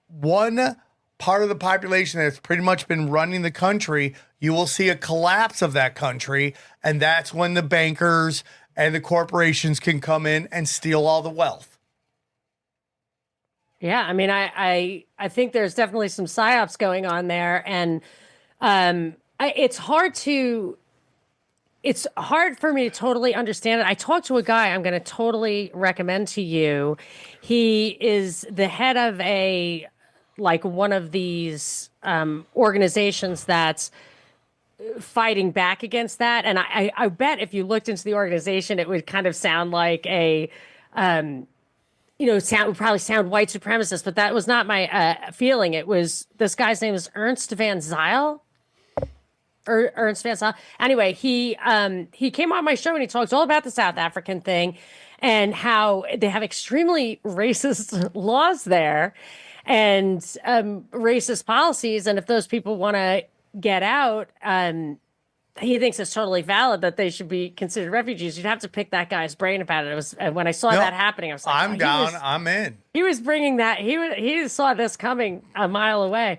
one part of the population that's pretty much been running the country, you will see a collapse of that country. And that's when the bankers and the corporations can come in and steal all the wealth. Yeah, I mean, I think there's definitely some psyops going on there. And it's hard for me to totally understand it. I talked to a guy I'm going to totally recommend to you. He is the head of one of these organizations that's fighting back against that. And I bet if you looked into the organization, it would kind of sound like would probably sound white supremacist, but that was not my feeling. It was, this guy's name is Ernst Van Zyl. Ernst Van Zyl. Anyway, he came on my show and he talks all about the South African thing and how they have extremely racist laws there and racist policies. And if those people want to get out, he thinks it's totally valid that they should be considered refugees. You'd have to pick that guy's brain about it. It was when I saw that happening, I was like, I'm down. I'm in. He was bringing that. He saw this coming a mile away.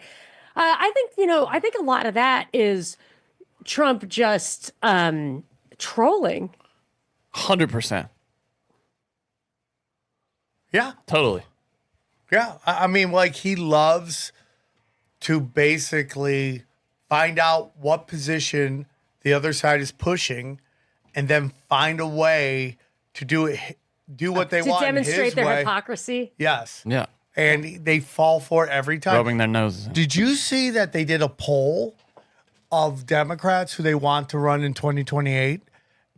I think a lot of that is Trump just trolling. 100%. Yeah. Totally. Yeah. I mean, like, he loves to basically find out what position the other side is pushing and then find a way to do what they want. To demonstrate their way. Hypocrisy. Yes. Yeah. And they fall for it every time. Rubbing their noses. Did you see that they did a poll of Democrats who they want to run in 2028?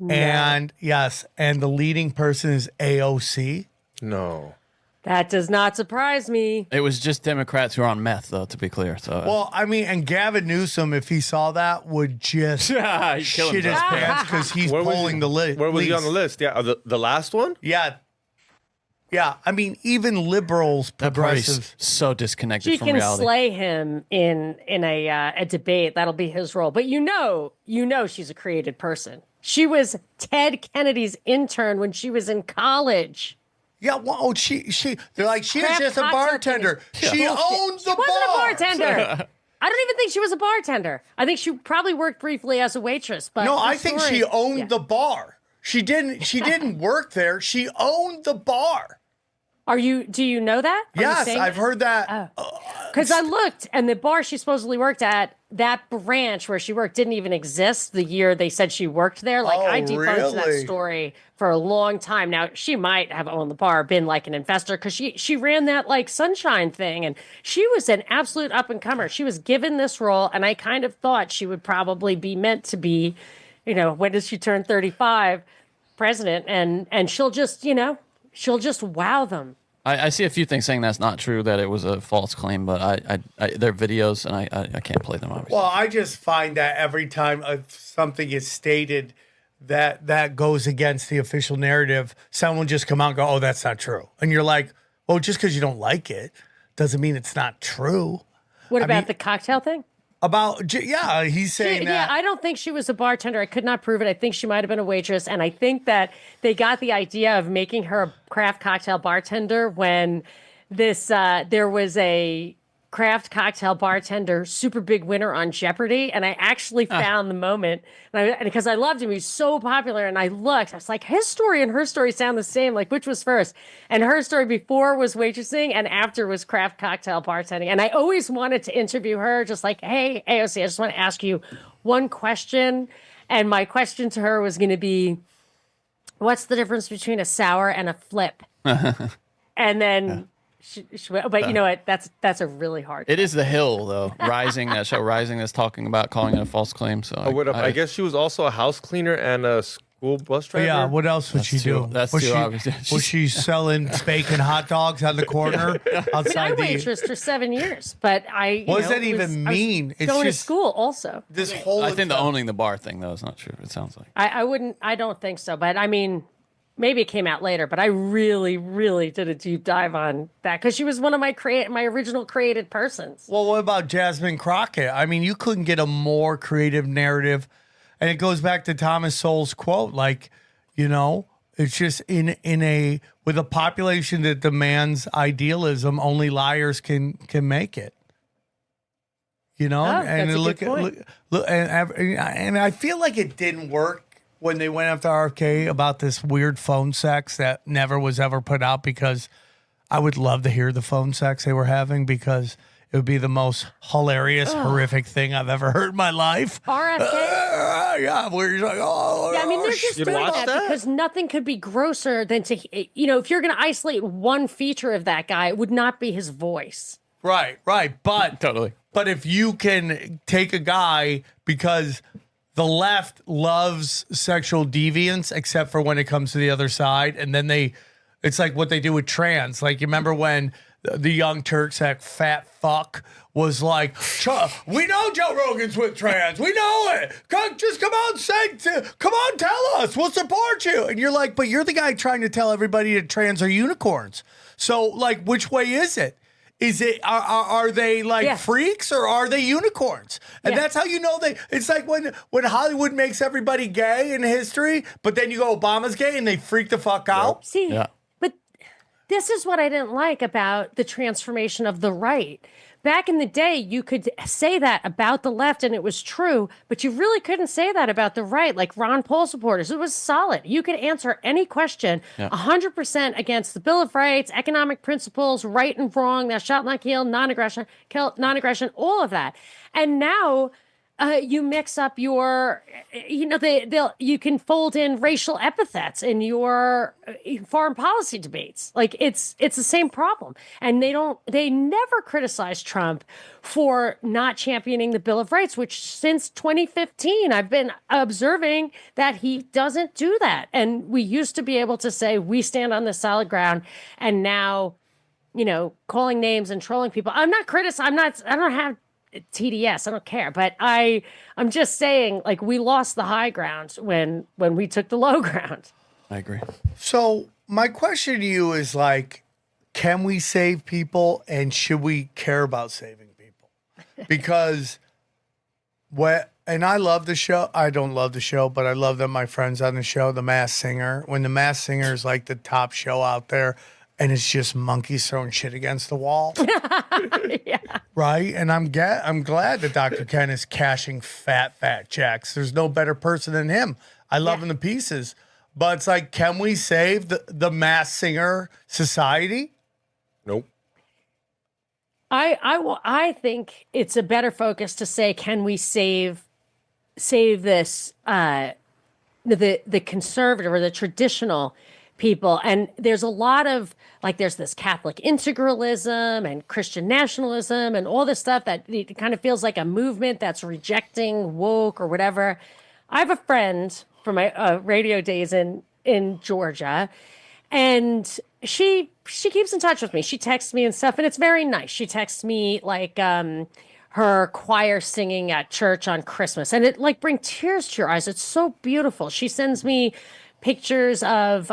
No. And yes, and the leading person is AOC. No. That does not surprise me. It was just Democrats who are on meth, though, to be clear. So, well, I mean, and Gavin Newsom, if he saw that, would just shit his pants because he's pulling the list. Where was he on the list? Yeah, the last one? Yeah. Yeah, I mean, even liberals, progressives. So disconnected she from can reality. slay him in a debate. That'll be his role. But you know she's a created person. She was Ted Kennedy's intern when she was in college. Yeah, well, they're like, she is just a bartender. She owns the bar. She wasn't a bartender. I don't even think she was a bartender. I think she probably worked briefly as a waitress. But no, I think she owned the bar. She didn't work there. She owned the bar. Do you know that? Yes, I've heard that. Because I looked, and the bar she supposedly worked at, that branch where she worked didn't even exist the year they said she worked there. Like, I debunked that story for a long time. Now, she might have owned the bar, been like an investor, because she ran that like sunshine thing, and she was an absolute up-and-comer. She was given this role, and I kind of thought she would probably be meant to be, when does she turn 35, president, and she'll just, she'll just wow them. I see a few things saying that's not true, that it was a false claim, but they're videos, and I can't play them, obviously. Well, I just find that every time something is stated that goes against the official narrative, someone just come out and go, oh, that's not true. And you're like, well, just because you don't like it doesn't mean it's not true. What about the cocktail thing? He's saying that. Yeah, I don't think she was a bartender. I could not prove it. I think she might have been a waitress. And I think that they got the idea of making her a craft cocktail bartender when there was a craft cocktail bartender super big winner on Jeopardy. And I actually found the moment because I loved him. He was so popular. And I looked, I was like, his story and her story sound the same. Like, which was first? And her story before was waitressing and after was craft cocktail bartending. And I always wanted to interview her, just like, hey, AOC, I just want to ask you one question. And my question to her was going to be, what's the difference between a sour and a flip? And then... But you know what? That's a really hard. It is The Hill, though. Rising, that show Rising, that's talking about calling it a false claim. So I guess she was also a house cleaner and a school bus driver. Yeah, what else would she do? That's too obvious. Was she selling bacon hot dogs on the corner outside I waitressed for 7 years, but what does that even mean? It's going to school also. I think the owning the bar thing, though, is not true. It sounds like I don't think so, but I mean. Maybe it came out later, but I really, really did a deep dive on that because she was one of my original created persons. Well, what about Jasmine Crockett? I mean, you couldn't get a more creative narrative, and it goes back to Thomas Sowell's quote, like, it's just with a population that demands idealism, only liars can make it. And I feel like it didn't work when they went after RFK about this weird phone sex that never was ever put out, because I would love to hear the phone sex they were having, because it would be the most hilarious, horrific thing I've ever heard in my life. RFK. Yeah, where you're like, oh, Yeah, I mean, they're just You'd doing watch that that? because nothing could be grosser than to, if you're going to isolate one feature of that guy, it would not be his voice. right. But Totally. But if you can take a guy, because the left loves sexual deviance, except for when it comes to the other side, and then it's like what they do with trans. Like, you remember when the Young Turks, that fat fuck, was like, we know Joe Rogan's with trans. We know it. Just come on, come on, tell us. We'll support you. And you're like, but you're the guy trying to tell everybody that trans are unicorns. So, like, which way is it? Is it are they like freaks or are they unicorns? And that's how you know it's like when Hollywood makes everybody gay in history, but then you go Obama's gay and they freak the fuck out. See, but this is what I didn't like about the transformation of the right. Back in the day, you could say that about the left and it was true, but you really couldn't say that about the right. Like Ron Paul supporters, it was solid. You could answer any question 100% against the Bill of Rights, economic principles, right and wrong, thou shalt not kill, non-aggression, all of that. And now you mix up your, you can fold in racial epithets in your foreign policy debates. Like it's the same problem. And they never criticize Trump for not championing the Bill of Rights, which since 2015, I've been observing that he doesn't do that. And we used to be able to say, we stand on the solid ground. And now, calling names and trolling people. I'm not criticizing. I don't have TDS. I don't care. But I'm just saying, like, we lost the high ground when we took the low ground. I agree. So my question to you is, like, can we save people and should we care about saving people? Because and I love the show. I don't love the show, but I love that my friends on the show, The Masked Singer, when The Masked Singer is like the top show out there, and it's just monkeys throwing shit against the wall. Right? And I'm glad that Dr. Ken is cashing fat checks. There's no better person than him. I love him to pieces. But it's like, can we save the Masked Singer society? Nope. I think it's a better focus to say, can we save this the conservative or the traditional people? And there's a lot of, like, there's this Catholic integralism and Christian nationalism and all this stuff that it kind of feels like a movement that's rejecting woke or whatever. I have a friend from my radio days in Georgia, and she keeps in touch with me. She texts me and stuff, and it's very nice. She texts me like her choir singing at church on Christmas, and it like brings tears to your eyes. It's so beautiful. She sends me pictures of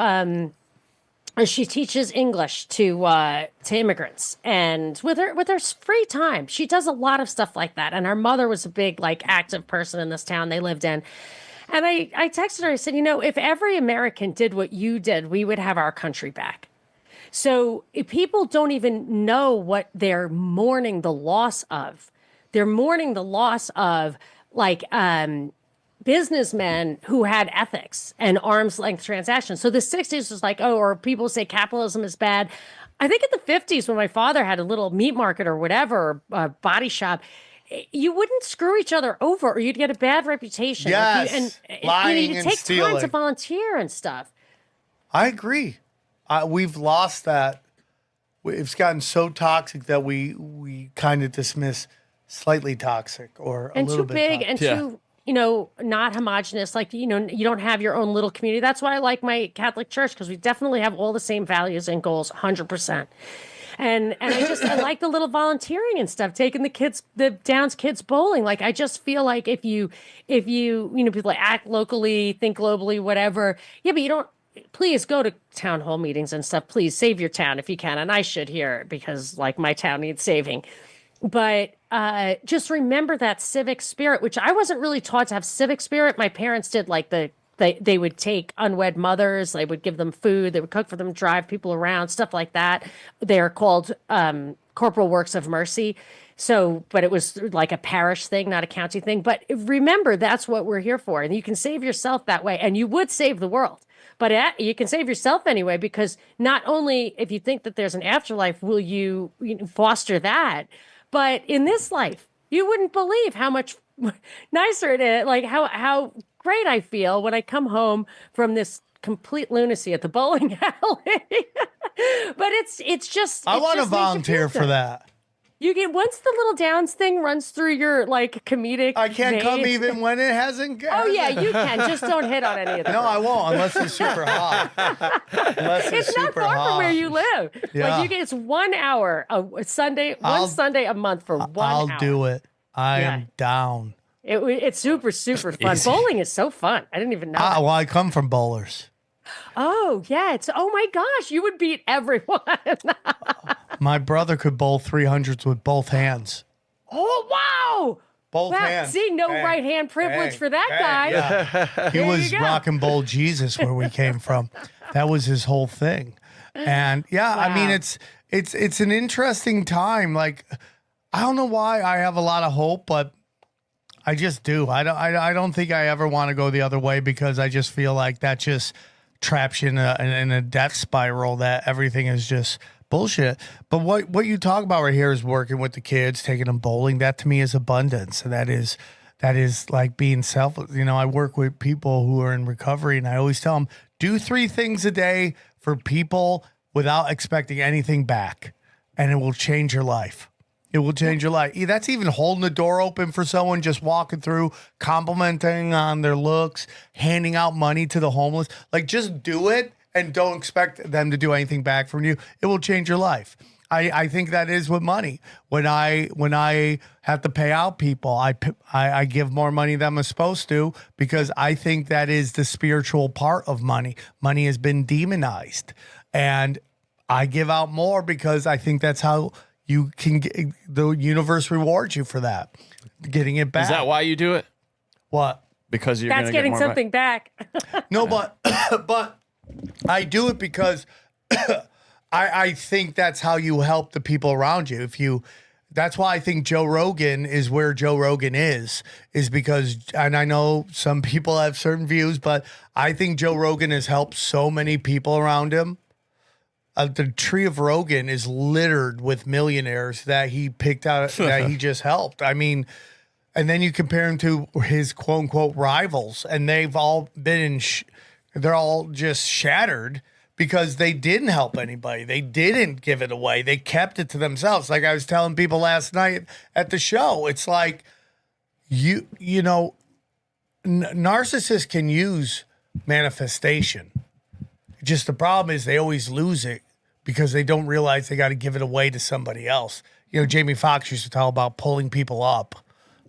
she teaches English to immigrants, and with her free time, she does a lot of stuff like that. And her mother was a big, like, active person in this town they lived in. And I texted her, I said, if every American did what you did, we would have our country back. So if people don't even know what they're mourning the loss of. They're mourning the loss of, like, businessmen who had ethics and arm's length transactions. So the 60s was like, or people say capitalism is bad. I think in the 50s, when my father had a little meat market or whatever, or a body shop, you wouldn't screw each other over or you'd get a bad reputation. Yes, lying you and take stealing. time to volunteer and stuff. I agree. We've lost that. It's gotten so toxic that we kind of dismiss slightly toxic or a And little too bit big and too, not homogenous. Like, you don't have your own little community. That's why I like my Catholic church, because we definitely have all the same values and goals, 100%. And I like the little volunteering and stuff, taking the Downs kids bowling. Like, I just feel like if you people act locally, think globally, whatever. Yeah, but you don't. Please go to town hall meetings and stuff. Please save your town if you can. And I should here, because, like, my town needs saving. But just remember that civic spirit, which I wasn't really taught to have civic spirit. My parents did, like, they would take unwed mothers, they would give them food, they would cook for them, drive people around, stuff like that. They're called corporal works of mercy. So, but it was like a parish thing, not a county thing. But remember, that's what we're here for. And you can save yourself that way, and you would save the world. But you can save yourself anyway, because not only if you think that there's an afterlife, will you foster that, But in this life, you wouldn't believe how much nicer it is. Like how great I feel when I come home from this complete lunacy at the bowling alley. But it's just I it want to just makes you volunteer feel for good. that. You get once the little downs thing runs through your like comedic. I can't come veins. even when it hasn't. Oh yeah, you can. Just don't hit on any of them. No, I won't unless it's super hot. Unless it's It's not super far hot. from where you live. Yeah. Like you get it's 1 hour a Sunday, I'll- Sunday a month for 1 hour. I'll do it. I Yeah. am down. It's super fun. Easy. Bowling is so fun. I didn't even know. that. Well, I come from bowlers. Oh yeah, it's oh my gosh, you would beat everyone. My brother could bowl 300s with both hands. Oh wow. Both Wow. hands. See, no Bang, right hand privilege bang, for that bang. guy. Yeah. He There was you go. rock and bowl Jesus where we came from. That was his whole thing. And yeah, I mean Wow. it's an interesting time. Like I don't know why I have a lot of hope, but I just do. I don't think I ever want to go the other way because I just feel like that just traps you in a death spiral that everything is just bullshit. But what you talk about right here is working with the kids, taking them bowling. That to me is abundance. And that is like being selfless. You know, I work with people who are in recovery and I always tell them, do 3 things a day for people without expecting anything back. And it will change your life. It will change your life. That's even holding the door open for someone, just walking through, complimenting on their looks, handing out money to the homeless. Like, just do it and don't expect them to do anything back from you. It will change your life. I think that is with money. When I have to pay out people, I give more money than I'm supposed to because I think that is the spiritual part of money. Money has been demonized, and I give out more because I think that's how you can get, the universe rewards you for that, getting it back. Is that why you do it? What? Because you're That's gonna getting get more something back. No, but I do it because I think that's how you help the people around you. That's why I think Joe Rogan is where Joe Rogan is because, and I know some people have certain views, but I think Joe Rogan has helped so many people around him. The tree of Rogan is littered with millionaires that he picked out, that he just helped. I mean, and then you compare him to his quote unquote rivals, and they've all been they're all just shattered because they didn't help anybody. They didn't give it away. They kept it to themselves. Like I was telling people last night at the show, it's like you know, narcissists can use manifestation. Just the problem is they always lose it because they don't realize they got to give it away to somebody else. You know, Jamie Foxx used to tell about pulling people up.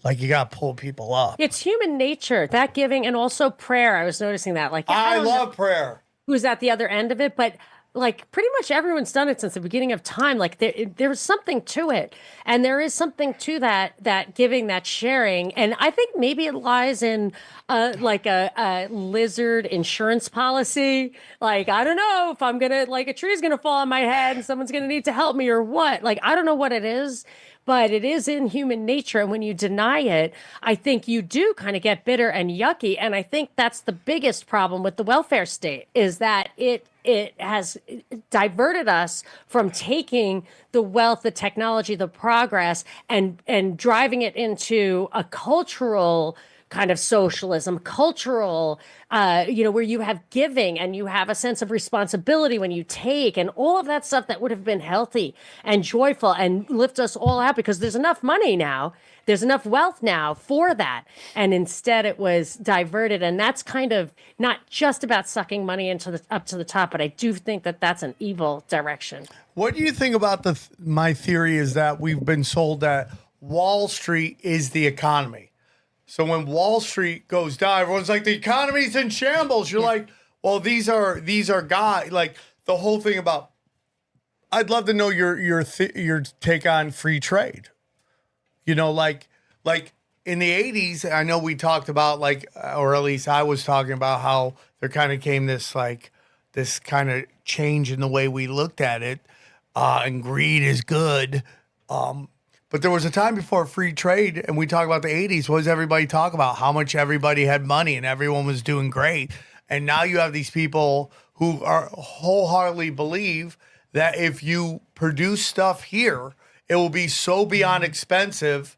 Like you got to pull people up. It's human nature, that giving, and also prayer. I was noticing that. Like I don't know love prayer. who's at the other end of it, but like pretty much everyone's done it since the beginning of time. Like there's something to it, and there is something to that giving, that sharing, and I think maybe it lies in like a lizard insurance policy. Like I don't know if I'm gonna like a tree's gonna fall on my head and someone's gonna need to help me or what. Like I don't know what it is. But it is in human nature. And when you deny it, I think you do kind of get bitter and yucky. And I think that's the biggest problem with the welfare state is that it has diverted us from taking the wealth, the technology, the progress, and driving it into a cultural kind of socialism, cultural, where you have giving and you have a sense of responsibility when you take and all of that stuff that would have been healthy and joyful and lift us all out because there's enough money now. There's enough wealth now for that. And instead it was diverted. And that's kind of not just about sucking money into up to the top, but I do think that that's an evil direction. What do you think about my theory is that we've been sold that Wall Street is the economy. So when Wall Street goes down, everyone's like, the economy's in shambles. You're like, well, these are guys, like the whole thing about, I'd love to know your take on free trade. You know, like in the 80s, I know we talked about or at least I was talking about how there kind of came this kind of change in the way we looked at it. And greed is good. But there was a time before free trade, and we talk about the 80s. What does everybody talk about? How much everybody had money and everyone was doing great. And now you have these people who are wholeheartedly believe that if you produce stuff here it will be so beyond expensive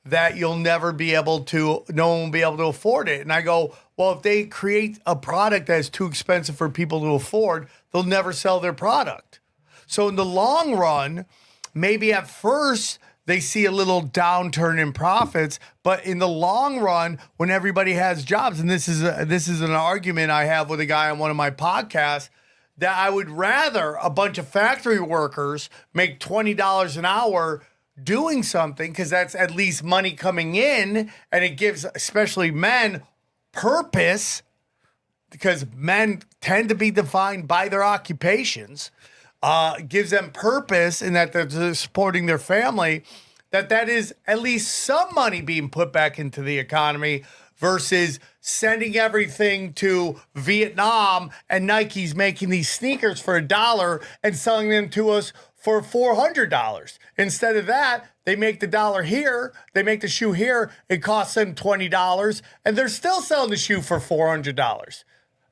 that no one will be able to afford it. And I go, well, if they create a product that's too expensive for people to afford, they'll never sell their product. So in the long run, maybe at first they see a little downturn in profits, but in the long run, when everybody has jobs, and this is an argument I have with a guy on one of my podcasts, that I would rather a bunch of factory workers make $20 an hour doing something, because that's at least money coming in, and it gives especially men purpose, because men tend to be defined by their occupations. Gives them purpose in that they're supporting their family, that is at least some money being put back into the economy versus sending everything to Vietnam and Nike's making these sneakers for $1 and selling them to us for $400. Instead of that, they make the dollar here, they make the shoe here, it costs them $20, and they're still selling the shoe for $400.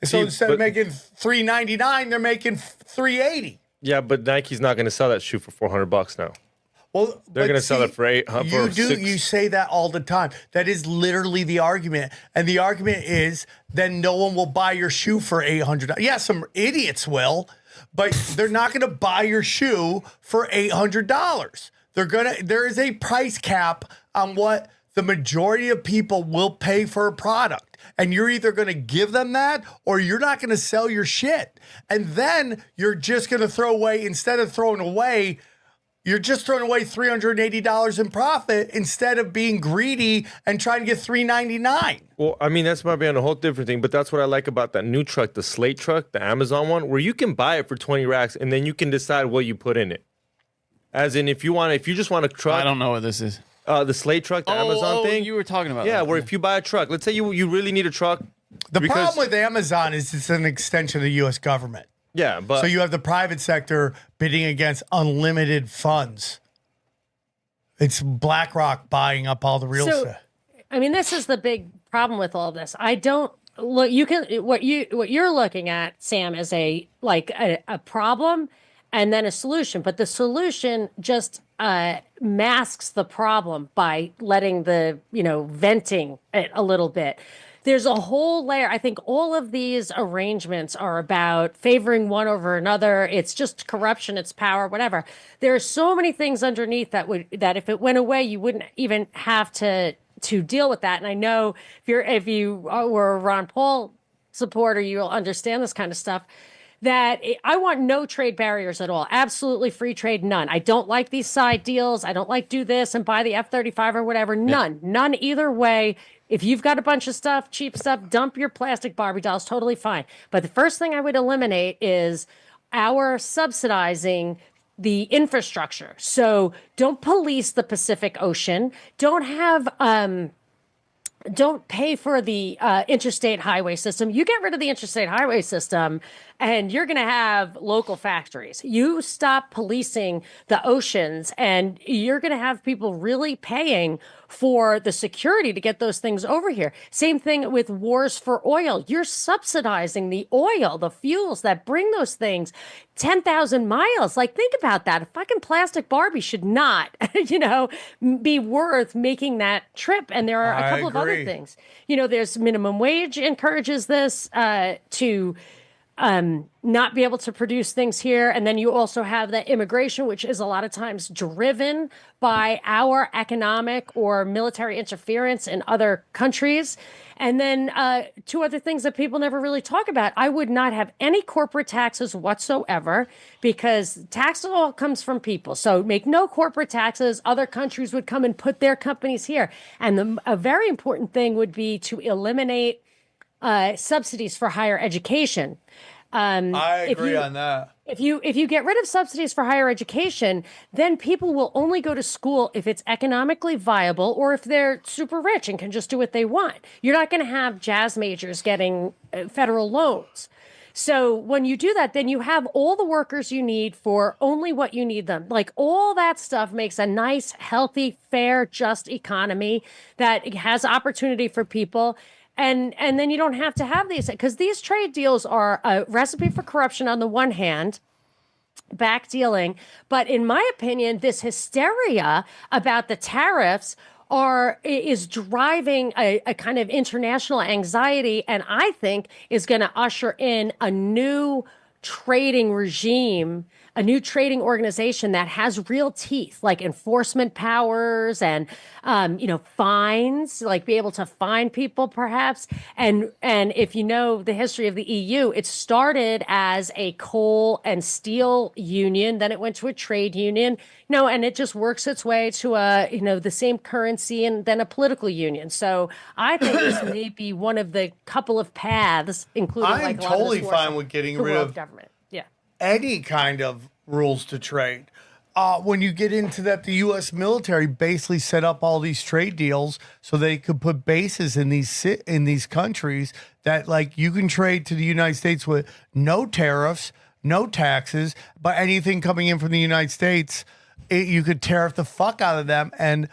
So instead of making $399, they're making $380. Yeah, but Nike's not going to sell that shoe for $400 now. Well, they're going to sell it for $800. You say that all the time. That is literally the argument, and the argument is then no one will buy your shoe for $800. Yeah, some idiots will, but they're not going to buy your shoe for $800. There is a price cap on what the majority of people will pay for a product. And you're either going to give them that or you're not going to sell your shit. And then you're just going to throw away, instead of throwing away, you're just throwing away $380 in profit instead of being greedy and trying to get $399. Well, I mean, that's might be on a whole different thing, but that's what I like about that new truck, the Slate truck, the Amazon one, where you can buy it for 20 racks and then you can decide what you put in it. As in, if you just want a truck. I don't know what this is. The Slate truck, the Amazon thing. You were talking about yeah, that. where if you buy a truck, let's say you really need a truck. The problem with Amazon is it's an extension of the U.S. government. Yeah, but so you have the private sector bidding against unlimited funds. It's BlackRock buying up all the real estate. I mean, this is the big problem with all this. I don't look. You can what you're looking at, Sam, is a problem and then a solution. But the solution just masks the problem by letting venting it a little bit. There's a whole layer. I think all of these arrangements are about favoring one over another. It's just corruption, it's power, whatever. There are so many things underneath that if it went away, you wouldn't even have to deal with that. And I know if you were a Ron Paul supporter, you'll understand this kind of stuff. That I want no trade barriers at all. Absolutely free trade, none. I don't like these side deals. I don't like do this and buy the F-35 or whatever. None. Yeah. None either way. If you've got a bunch of stuff, cheap stuff, dump your plastic Barbie dolls, totally fine. But the first thing I would eliminate is our subsidizing the infrastructure. So don't police the Pacific Ocean. Don't pay for the interstate highway system. You get rid of the interstate highway system and you're going to have local factories. You stop policing the oceans and you're going to have people really paying for the security to get those things over here. Same thing with wars for oil. You're subsidizing the oil, the fuels that bring those things 10,000 miles. Like, think about that. A fucking plastic Barbie should not, be worth making that trip. And there are a couple of other things. There's minimum wage encourages this to not be able to produce things here. And then you also have the immigration, which is a lot of times driven by our economic or military interference in other countries. And then two other things that people never really talk about. I would not have any corporate taxes whatsoever because tax all comes from people. So make no corporate taxes. Other countries would come and put their companies here. And a very important thing would be to eliminate subsidies for higher education. I agree on that. If you get rid of subsidies for higher education, then people will only go to school if it's economically viable or if they're super rich and can just do what they want. You're not going to have jazz majors getting federal loans. So when you do that, then you have all the workers you need for only what you need them. Like, all that stuff makes a nice, healthy, fair, just economy that has opportunity for people. And then you don't have to have these, because these trade deals are a recipe for corruption on the one hand, back dealing. But in my opinion, this hysteria about the tariffs is driving a kind of international anxiety, and I think is going to usher in a new trading regime, a new trading organization that has real teeth, like enforcement powers and fines, like be able to fine people perhaps. And if you know the history of the EU, it started as a coal and steel union, then it went to a trade union, and it just works its way to the same currency and then a political union. So I think this may be one of the couple of paths, including I'm totally fine with getting rid of government. Yeah. Any kind of rules to trade. When you get into that, the U.S. military basically set up all these trade deals so they could put bases in these countries that, like, you can trade to the United States with no tariffs, no taxes, but anything coming in from the United States, you could tariff the fuck out of them. And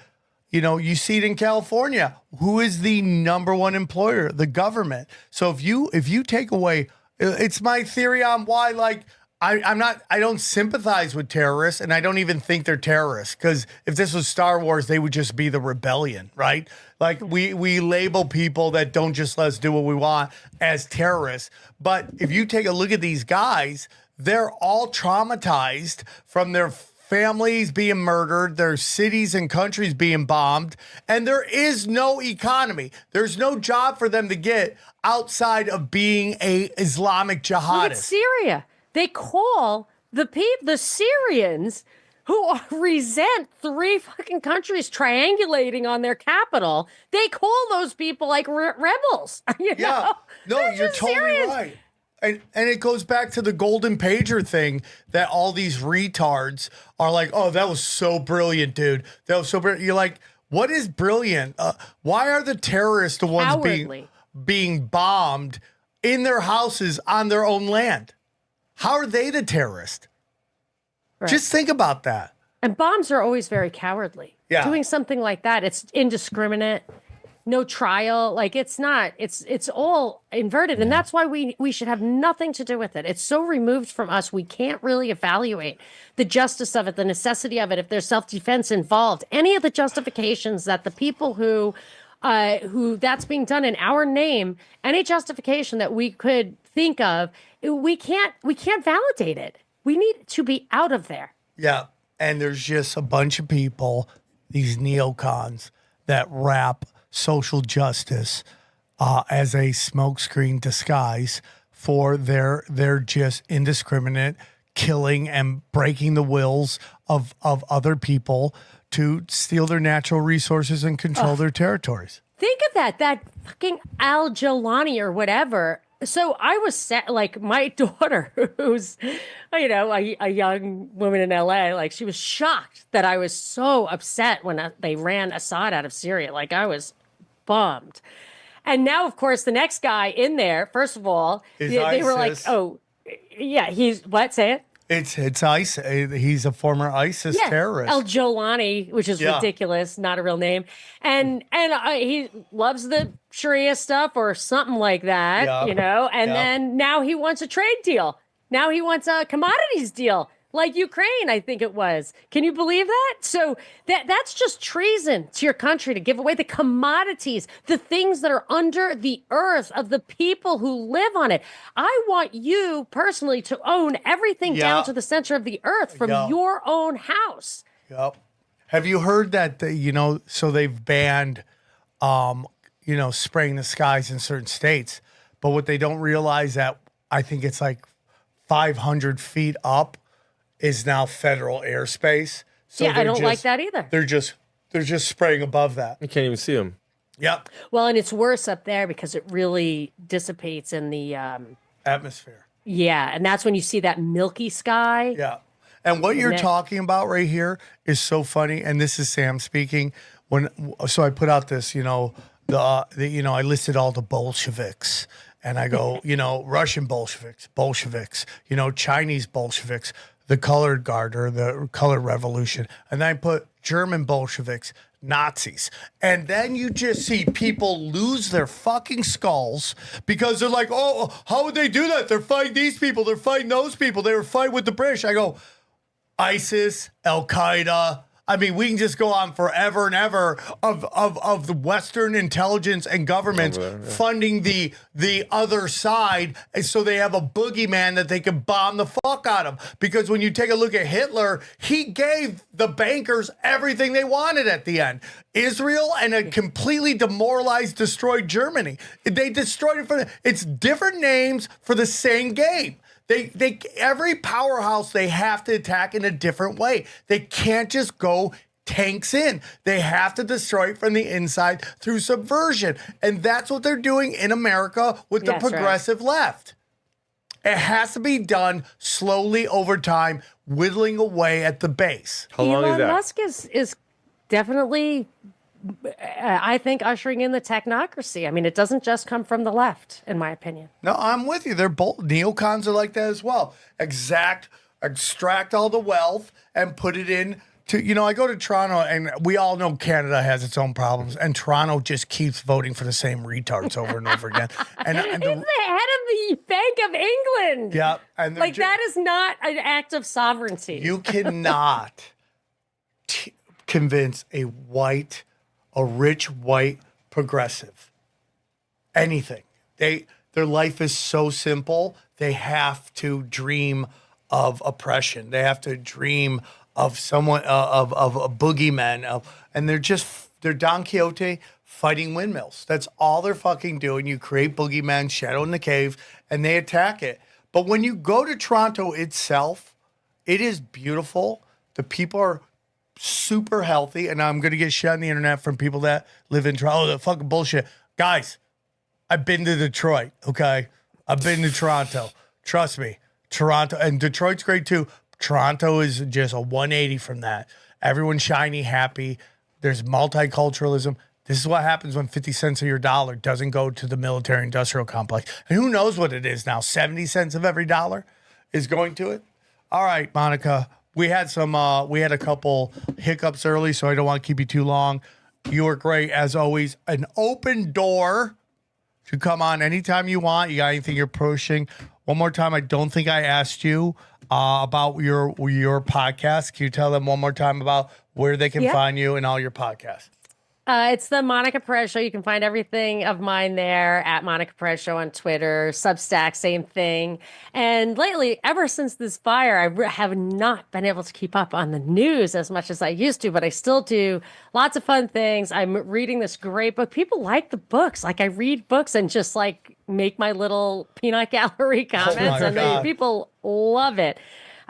you see it in California. Who is the number one employer? The government. So if you take away, it's my theory on why, like, I don't sympathize with terrorists, and I don't even think they're terrorists, because if this was Star Wars, they would just be the rebellion, right? Like, we label people that don't just let us do what we want as terrorists. But if you take a look at these guys, they're all traumatized from their families being murdered, their cities and countries being bombed, and there is no economy. There's no job for them to get outside of being a Islamic jihadist. Look at Syria. They call the Syrians who resent three fucking countries triangulating on their capital. They call those people like rebels. Yeah, no, They're you're just totally Syrians. right. And it goes back to the golden pager thing that all these retards are like, oh, that was so brilliant, dude. That was so brilliant. You're like, what is brilliant? Why are the terrorists the ones being bombed in their houses on their own land? How are they the terrorist? Right. Just think about that. And bombs are always very cowardly. Yeah. Doing something like that, it's indiscriminate, no trial. Like, it's not, it's all inverted. Yeah. And that's why we should have nothing to do with it. It's so removed from us. We can't really evaluate the justice of it, the necessity of it, if there's self-defense involved, any of the justifications that the people who that's being done in our name, any justification that we could think of, we can't validate it. We need to be out of there. Yeah. And there's just a bunch of people, these neocons, that wrap social justice as a smokescreen disguise for their just indiscriminate killing and breaking the wills of other people to steal their natural resources and control their territories. Think of that fucking Al Jolani or whatever. So I was set, like, my daughter, who's, a young woman in LA, like, she was shocked that I was so upset when they ran Assad out of Syria. Like, I was bummed. And now, of course, the next guy in there, first of all, they were like, oh, yeah, he's, what? Say it? It's ISIS. He's a former ISIS terrorist. Al Jolani, which is ridiculous, not a real name, and he loves the Sharia stuff or something like that, And then now he wants a trade deal. Now he wants a commodities deal, like Ukraine, I think it was. Can you believe that? So that's just treason to your country to give away the commodities, the things that are under the earth of the people who live on it. I want you personally to own everything down to the center of the earth from your own house. Yep. Have you heard that, so they've banned, spraying the skies in certain states, but what they don't realize that I think it's like 500 feet up is now federal airspace. So I don't like that either. They're just spraying above that. You can't even see them. Yep. Well, and it's worse up there because it really dissipates in the atmosphere. Yeah, and that's when you see that milky sky. Yeah. And what you're talking about right here is so funny. And this is Sam speaking. So I put out this, I listed all the Bolsheviks. And I go, Russian Bolsheviks, Chinese Bolsheviks, the colored guard or the colored revolution. And then I put German Bolsheviks, Nazis. And then you just see people lose their fucking skulls because they're like, oh, how would they do that? They're fighting these people. They're fighting those people. They were fighting with the British. I go, ISIS, Al Qaeda. I mean, we can just go on forever and ever of the Western intelligence and governments funding the other side, and so they have a boogeyman that they can bomb the fuck out of. Because when you take a look at Hitler, he gave the bankers everything they wanted at the end. Israel and a completely demoralized, destroyed Germany. They destroyed it it's different names for the same game. They every powerhouse they have to attack in a different way. They can't just go tanks in. They have to destroy it from the inside through subversion. And that's what they're doing in America with the progressive left. It has to be done slowly over time, whittling away at the base. How long is that? Elon Musk is definitely, I think, ushering in the technocracy. I mean, it doesn't just come from the left, in my opinion. No, I'm with you. They're both neocons are like that as well. Extract all the wealth and put it in to, I go to Toronto and we all know Canada has its own problems and Toronto just keeps voting for the same retards over and over again. And He's the head of the Bank of England. Yeah. And like that is not an act of sovereignty. You cannot convince a rich white progressive anything. Their life is so simple. They have to dream of oppression. They have to dream of someone of a boogeyman and they're Don Quixote fighting windmills. That's all they're fucking doing. You create boogeyman, shadow in the cave, and they attack it. But when you go to Toronto itself, it is beautiful. The people are super healthy, and I'm going to get shit on the internet from people that live in Toronto. Oh, that fucking bullshit. Guys, I've been to Detroit, okay? I've been to Toronto. Trust me. Toronto, and Detroit's great too. Toronto is just a 180 from that. Everyone's shiny, happy. There's multiculturalism. This is what happens when 50 cents of your dollar doesn't go to the military-industrial complex. And who knows what it is now? 70 cents of every dollar is going to it? All right, Monica. We had a couple hiccups early, so I don't want to keep you too long. You were great, as always. An open door to come on anytime you want. You got anything you're pushing? One more time, I don't think I asked you about your podcast. Can you tell them one more time about where they can find you and all your podcasts? It's the Monica Perez Show. You can find everything of mine there at Monica Perez Show on Twitter. Substack, same thing. And lately, ever since this fire, I have not been able to keep up on the news as much as I used to, but I still do lots of fun things. I'm reading this great book. People like the books. Like I read books and just like make my little peanut gallery comments, and people love it.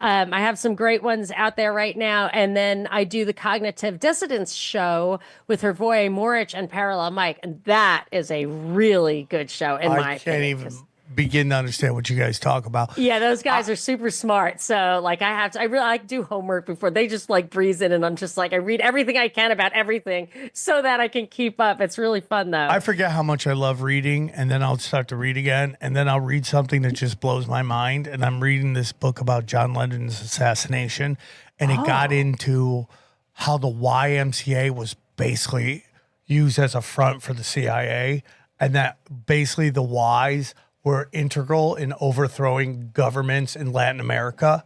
I have some great ones out there right now. And then I do the Cognitive Dissidence show with Hervoy Morich and Parallel Mike. And that is a really good show in my opinion. I can't even begin to understand what you guys talk about. Yeah, those guys are super smart. So like I really like do homework before they just like breeze in, and I'm just like, I read everything I can about everything so that I can keep up. It's really fun though. I forget how much I love reading, and then I'll start to read again, and then I'll read something that just blows my mind. And I'm reading this book about John Lennon's assassination, and it got into how the YMCA was basically used as a front for the CIA, and that basically the Ys were integral in overthrowing governments in Latin America.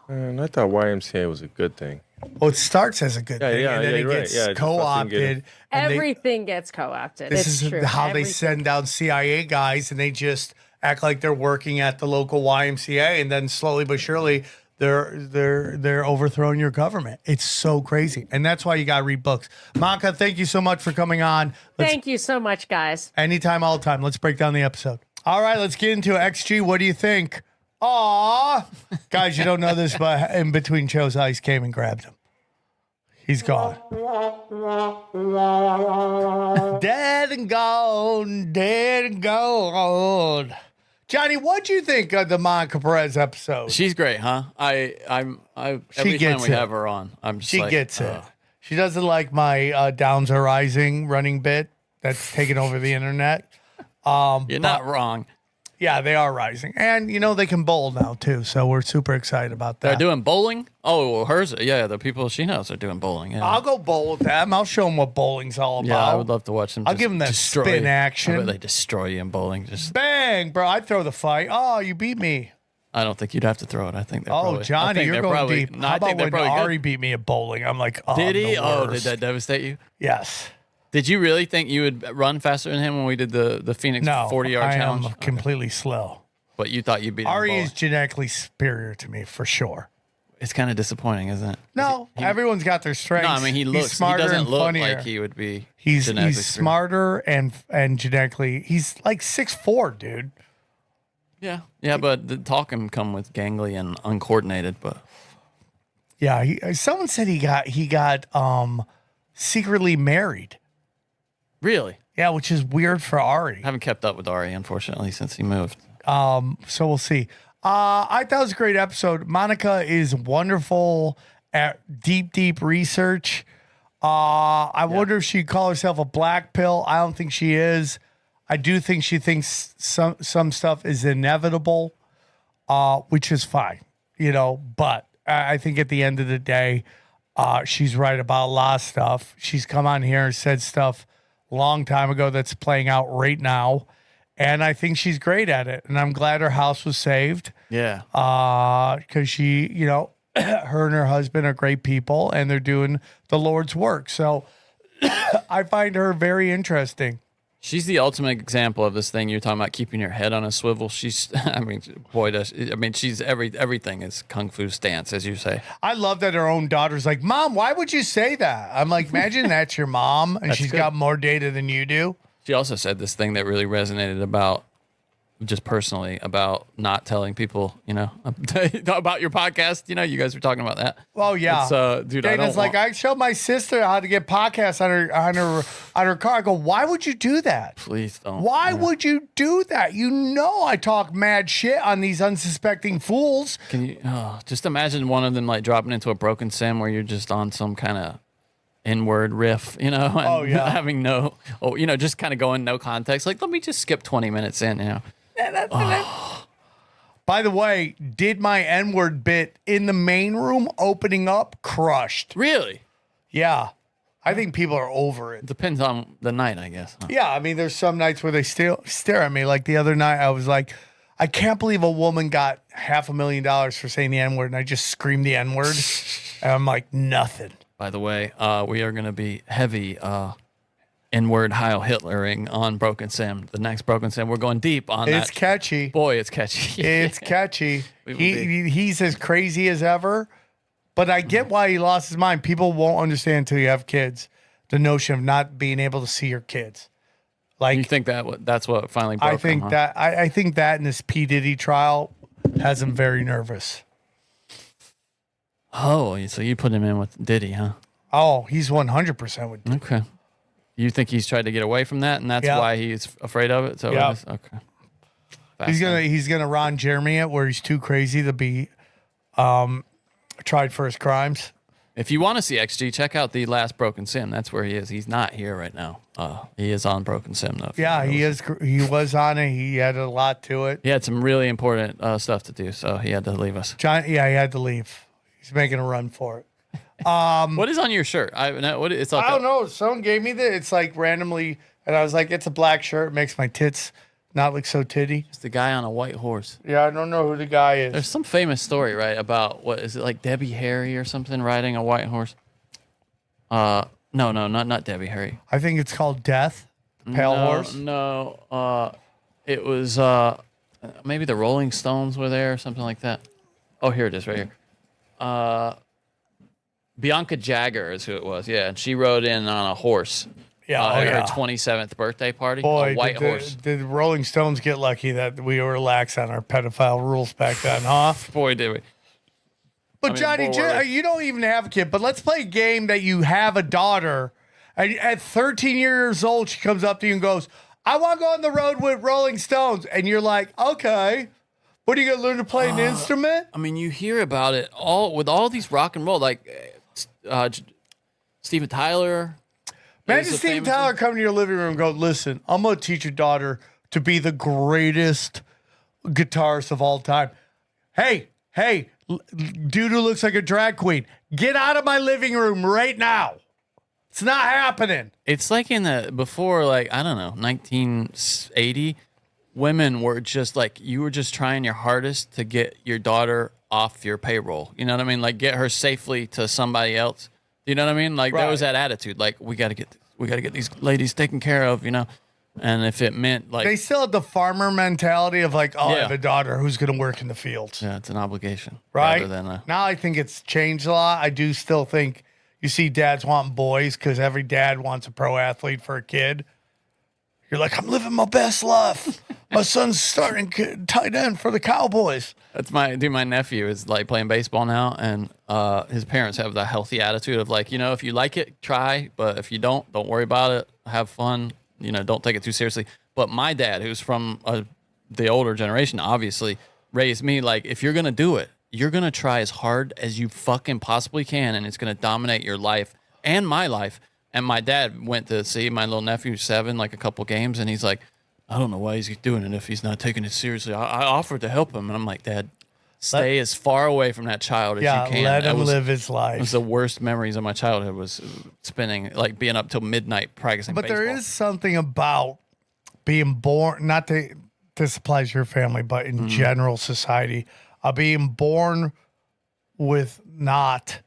And I thought YMCA was a good thing. Well, it starts as a good thing, and then it gets co-opted. Everything gets co-opted. This is how they send down CIA guys, and they just act like they're working at the local YMCA, and then slowly but surely they're overthrowing your government. It's so crazy, and that's why you got to read books. Monica, thank you so much for coming on. Thank you so much, guys. Anytime, all the time. Let's break down the episode. All right, let's get into XG. What do you think? Aw, guys, you don't know this, but in between shows, Ice came and grabbed him. He's gone. Dead and gone, dead and gone. Johnny, what'd you think of the Monica Perez episode? She's great, huh? Every time we have her on, I'm just she gets it. She doesn't like my Downs Are Rising running bit that's taken over the internet. You're not wrong. Yeah, they are rising. And, they can bowl now, too. So we're super excited about that. They're doing bowling? Oh, well, hers. Yeah, the people she knows are doing bowling. Yeah. I'll go bowl with them. I'll show them what bowling's all about. Yeah, I would love to watch them. I'll give them that spin action. I bet they destroy you in bowling. Just bang, bro. I'd throw the fight. Oh, you beat me. I don't think you'd have to throw it. I think they're Oh, Johnny, you're going deep. No, How I think about they're when probably Ari good. beat me at bowling? I'm like, oh, Did he? the Oh, did worst. that devastate you? Yes. Did you really think you would run faster than him when we did the Phoenix No, 40-yard I challenge? am completely slow. But you thought you'd beat him. in Ari bowling. is genetically superior to me, for sure. It's kind of disappointing, isn't it? No, everyone's got their strengths. No, I mean he He's looks. He smarter doesn't and look funnier. like he would be. He's genetically superior. smarter and genetically. He's like 6'4", dude. Yeah, but the talk can come with gangly and uncoordinated. But Yeah, someone said he got secretly married. really, Yeah, which is weird for Ari. I haven't kept up with Ari unfortunately since he moved. So we'll see. I thought it was a great episode. Monica is wonderful at deep research. I wonder if she'd call herself a black pill. I don't think she is. I do think she thinks some stuff is inevitable, which is fine, but I think at the end of the day, she's right about a lot of stuff. She's come on here and said stuff a long time ago that's playing out right now. And I think she's great at it. And I'm glad her house was saved. Yeah, Because she, her and her husband are great people and they're doing the Lord's work. So I find her very interesting. she's the ultimate example of this thing you're talking about, keeping your head on a swivel. She's, I mean, boy, she's everything is kung fu stance, as you say. I love that her own daughter's like, Mom, why would you say that? I'm like, imagine that's your mom and she's good. got more data than you do. She also said this thing that really resonated about, just personally, about not telling people, about your podcast. You guys were talking about that. Oh yeah, It's, dude, I Dana's don't like, I showed my sister how to get podcasts on her car. I go, why would you do that? Please don't. Why would you do that? I talk mad shit on these unsuspecting fools. Can you just imagine one of them like dropping into a broken sim where you're just on some kind of N-word riff, and having just kind of going no context. Like, let me just skip 20 minutes in, By the way, did my N-word bit in the main room opening up, crushed. Really? Yeah. I think people are over it. Depends on the night, I guess. Huh? Yeah, I mean, there's some nights where they still stare at me. Like the other night, I was like, I can't believe a woman got $500,000 for saying the N-word, and I just screamed the N-word. And I'm like, nothing. By the way, we are going to be heavy N-word Heil Hitlering on Broken Sim. The next Broken Sim, we're going deep on that. It's catchy. Boy, it's catchy. It's catchy. We will be. He's as crazy as ever, but I get why he lost his mind. People won't understand until you have kids. The notion of not being able to see your kids. Like, You think that's what finally broke I think him, huh? that I think that in this P. Diddy trial has him very nervous. Oh, so you put him in with Diddy, huh? Oh, he's 100% with Diddy. Okay. You think he's tried to get away from that, and that's Yeah. why he's afraid of it? So Yeah. Okay. He's gonna Ron Jeremy it where he's too crazy to be tried for his crimes. If you want to see XG, check out the last Broken Sim. That's where he is. He's not here right now. He is on Broken Sim though. Yeah, he is. He was on it. He had a lot to it. He had some really important stuff to do, so he had to leave us. John, yeah, he had to leave. He's making a run for it. What is on your shirt? It's like I don't know. Someone gave me that. It's like randomly, and I was like, it's a black shirt. It makes my tits not look so titty. It's the guy on a white horse. Yeah, I don't know who the guy is. There's some famous story, right, about what is it, like Debbie Harry or something riding a white horse? No, not Debbie Harry. I think it's called Death. Pale Horse. No, it was maybe the Rolling Stones were there or something like that. Oh, here it is, right here. Bianca Jagger is who it was, yeah, and she rode in on a horse. Yeah, at her 27th birthday party. Boy, a white horse. Did Rolling Stones get lucky that we were lax on our pedophile rules back then, huh? Boy, did we. But Johnny, you don't even have a kid. But let's play a game that you have a daughter. And at 13 years old, she comes up to you and goes, I want to go on the road with Rolling Stones. And you're like, okay. What are you going to learn to play an instrument? I mean, you hear about it with all these rock and roll, like Steven Tyler. Imagine Steven Tyler coming to your living room and go, listen, I'm going to teach your daughter to be the greatest guitarist of all time. Hey, dude who looks like a drag queen, get out of my living room right now. It's not happening. It's like before, like, I don't know, 1980, women were just like, you were just trying your hardest to get your daughter off your payroll. You know what I mean? Like, get her safely to somebody else. You know what I mean? Like, there was that attitude. Like, we got to get these ladies taken care of, you know? And if it meant like they still had the farmer mentality of like, oh, I have a daughter who's going to work in the fields. Yeah, it's an obligation. Right. Rather than now I think it's changed a lot. I do still think you see dads wanting boys because every dad wants a pro athlete for a kid. You're like, I'm living my best life. My son's starting tight end for the Cowboys. That's my nephew is like playing baseball now, and his parents have the healthy attitude of like, you know, if you like it, try, but if you don't worry about it. Have fun. You know, don't take it too seriously. But my dad, who's from the older generation, obviously raised me like, if you're going to do it, you're going to try as hard as you fucking possibly can, and it's going to dominate your life and my life. And my dad went to see my little nephew, 7, like a couple games, and he's like, I don't know why he's doing it if he's not taking it seriously. I offered to help him, and I'm like, Dad, stay as far away from that child as you can. Let him live his life. It was the worst memories of my childhood was spending, like being up till midnight practicing baseball. There is something about being born, not to, this applies to your family, but in general society, being born with not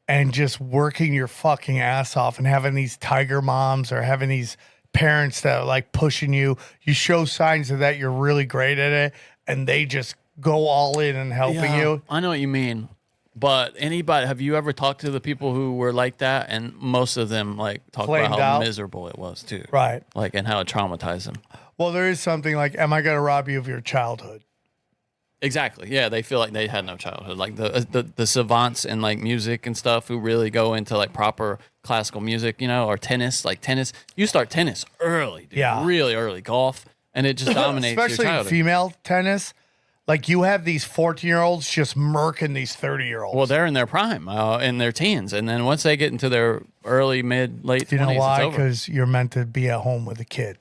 and just working your fucking ass off and having these tiger moms or having these parents that are like pushing you. You show signs of that you're really great at it, and they just go all in and helping you. I know what you mean. But have you ever talked to the people who were like that? And most of them like talk about how miserable it was too. Right. Like, and how it traumatized them. Well, there is something like, am I going to rob you of your childhood? Exactly. Yeah. They feel like they had no childhood. Like the savants in like music and stuff who really go into like proper classical music, you know, or tennis, you start tennis early, dude. Yeah. Really early. Golf. And it just dominates your especially childhood. female tennis. Like, you have these 14-year-olds just murking these 30-year-olds. Well, they're in their prime, in their teens. And then once they get into their early, mid, late 20s, you know why? it's over. Because you're meant to be at home with a kid.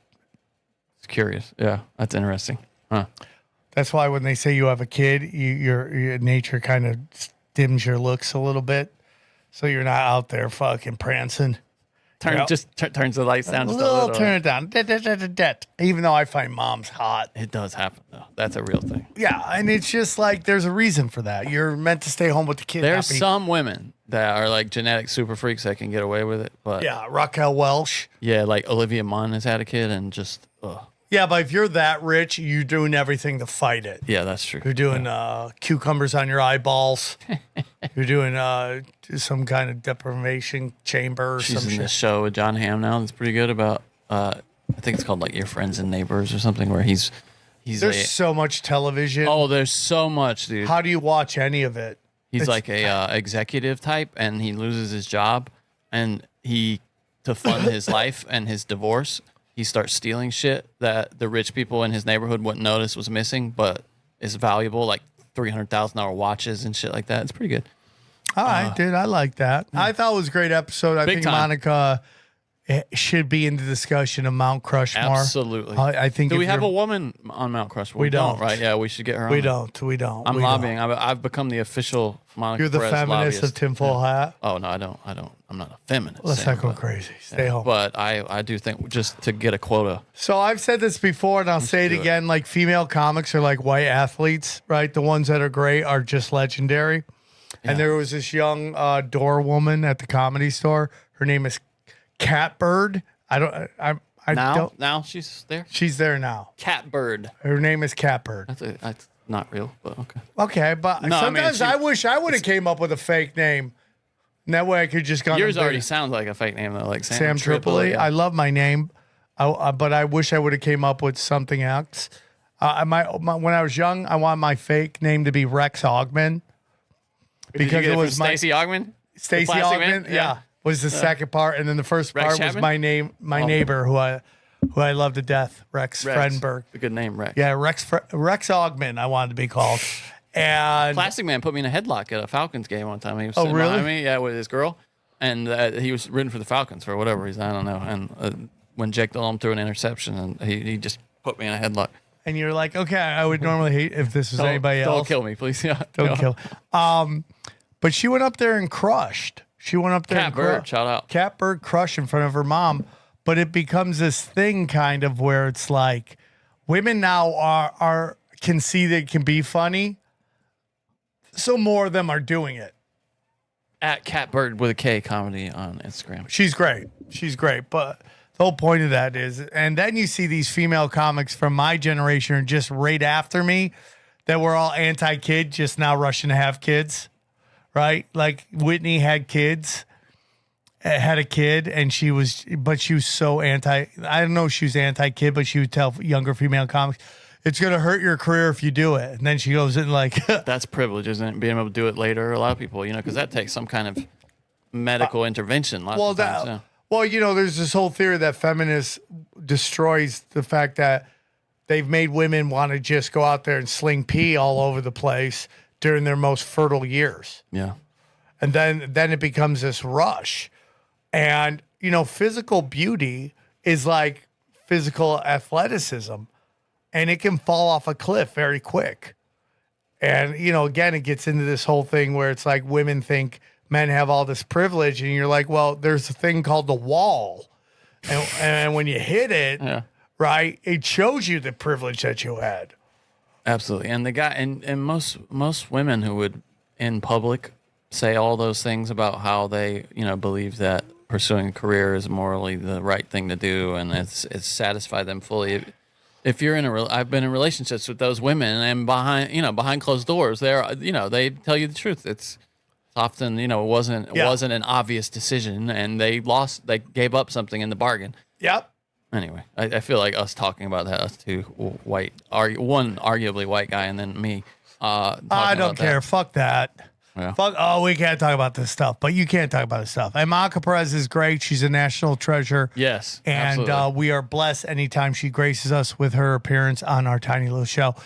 It's curious. Yeah, that's interesting. Huh. That's why when they say you have a kid, your nature kind of dims your looks a little bit. So you're not out there fucking prancing. Turns the lights down just a little. Turn it down. Even though I find moms hot. It does happen, though. That's a real thing. Yeah, and it's just like there's a reason for that. You're meant to stay home with the kid. There's some women that are like genetic super freaks that can get away with it. But yeah, Raquel Welch. Yeah, like Olivia Munn has had a kid and just, ugh. Yeah, but if you're that rich, you're doing everything to fight it. Yeah, that's true. You're doing cucumbers on your eyeballs. You're doing some kind of deprivation chamber or She's some in shit. this show with John Hamm now that's pretty good about, I think it's called like Your Friends and Neighbors or something, where he's There's so much television. Oh, there's so much, dude. How do you watch any of it? He's like a executive type, and he loses his job, and to fund his life and his divorce, he starts stealing shit that the rich people in his neighborhood wouldn't notice was missing, but is valuable, like $300,000 watches and shit like that. It's pretty good. All right, dude, I like that. I thought it was a great episode. I think time. Monica should be in the discussion of Mount Rushmore. Absolutely. I think. Do we have a woman on Mount Rushmore? We don't. Right? Yeah, we should get her on. We there. don't. We don't. I'm we lobbying. Don't. I've become the official Monica You're the Perez feminist lobbyist. of tinfoil hat. Oh no, I don't. I'm not a feminist. Let's Sam, not go but- crazy. Stay home. But I do think just to get a quota. So I've said this before, and I'll say it do it. again. Like, female comics are like white athletes, right? The ones that are great are just legendary. Yeah. And there was this young door woman at the Comedy Store. Her name is Catbird. I don't. Now she's there. She's there now. Catbird. Her name is Catbird. That's not real, but okay. Okay, but No, I mean, sometimes I wish I would have came up with a fake name. And that way I could just gone. Yours already sounds like a fake name though, like Sam Tripoli. Yeah. I love my name, but I wish I would have came up with something else. When I was young, I wanted my fake name to be Rex Augman because it was my Stacey Augman. Stacey plastic Augman. man? Yeah, was the second part, and then the first Rex part was Chapman? my name, neighbor who I love to death, Rex Frenberg. A good name, Rex. Yeah, Rex Augman. I wanted to be called. And Plastic Man put me in a headlock at a Falcons game one time. He was Oh, sitting really? behind me, yeah, with his girl, and he was rooting for the Falcons for whatever reason. I don't know. And when Jake Delhomme threw an interception, and he just put me in a headlock. and you're like, okay, I would normally hate if this was anybody else. Don't kill me, please. Yeah, Don't kill. But she went up there and crushed. She went up there and Catbird, shout out. Catbird crushed in front of her mom. But it becomes this thing kind of where it's like women now can see that it can be funny. So more of them are doing it. At Catbird with a K comedy on Instagram. She's great. She's great. But the whole point of that is, and then you see these female comics from my generation just right after me that were all anti-kid, just now rushing to have kids, right? Like Whitney had kids. Had a kid, and she was so anti. I don't know if she was anti-kid, but she would tell younger female comics, "It's going to hurt your career if you do it." And then she goes in like, That's privilege, isn't it? Being able to do it later. A lot of people, because that takes some kind of medical intervention. Lots of times, yeah. Well, there's this whole theory that feminists destroys the fact that they've made women want to just go out there and sling pee all over the place during their most fertile years, Yeah. and then it becomes this rush. And, physical beauty is like physical athleticism, and it can fall off a cliff very quick. And, again, it gets into this whole thing where it's like women think men have all this privilege, and you're like, well, there's a thing called the wall. And when you hit it, Yeah. right, it shows you the privilege that you had. Absolutely. And the guy and most women who would in public say all those things about how they, believe that pursuing a career is morally the right thing to do and it's satisfied them fully. If you're I've been in relationships with those women, and behind closed doors, they tell you the truth. It's often, it wasn't an obvious decision, and they gave up something in the bargain. Yep. Anyway, I feel like us talking about that, us two one arguably white guy, and then me. I don't care. Fuck that. Yeah. Fuck. We can't talk about this stuff, but you can't talk about this stuff. And Monica Perez is great. She's a national treasure. Yes, and absolutely. we are blessed anytime she graces us with her appearance on our tiny little show.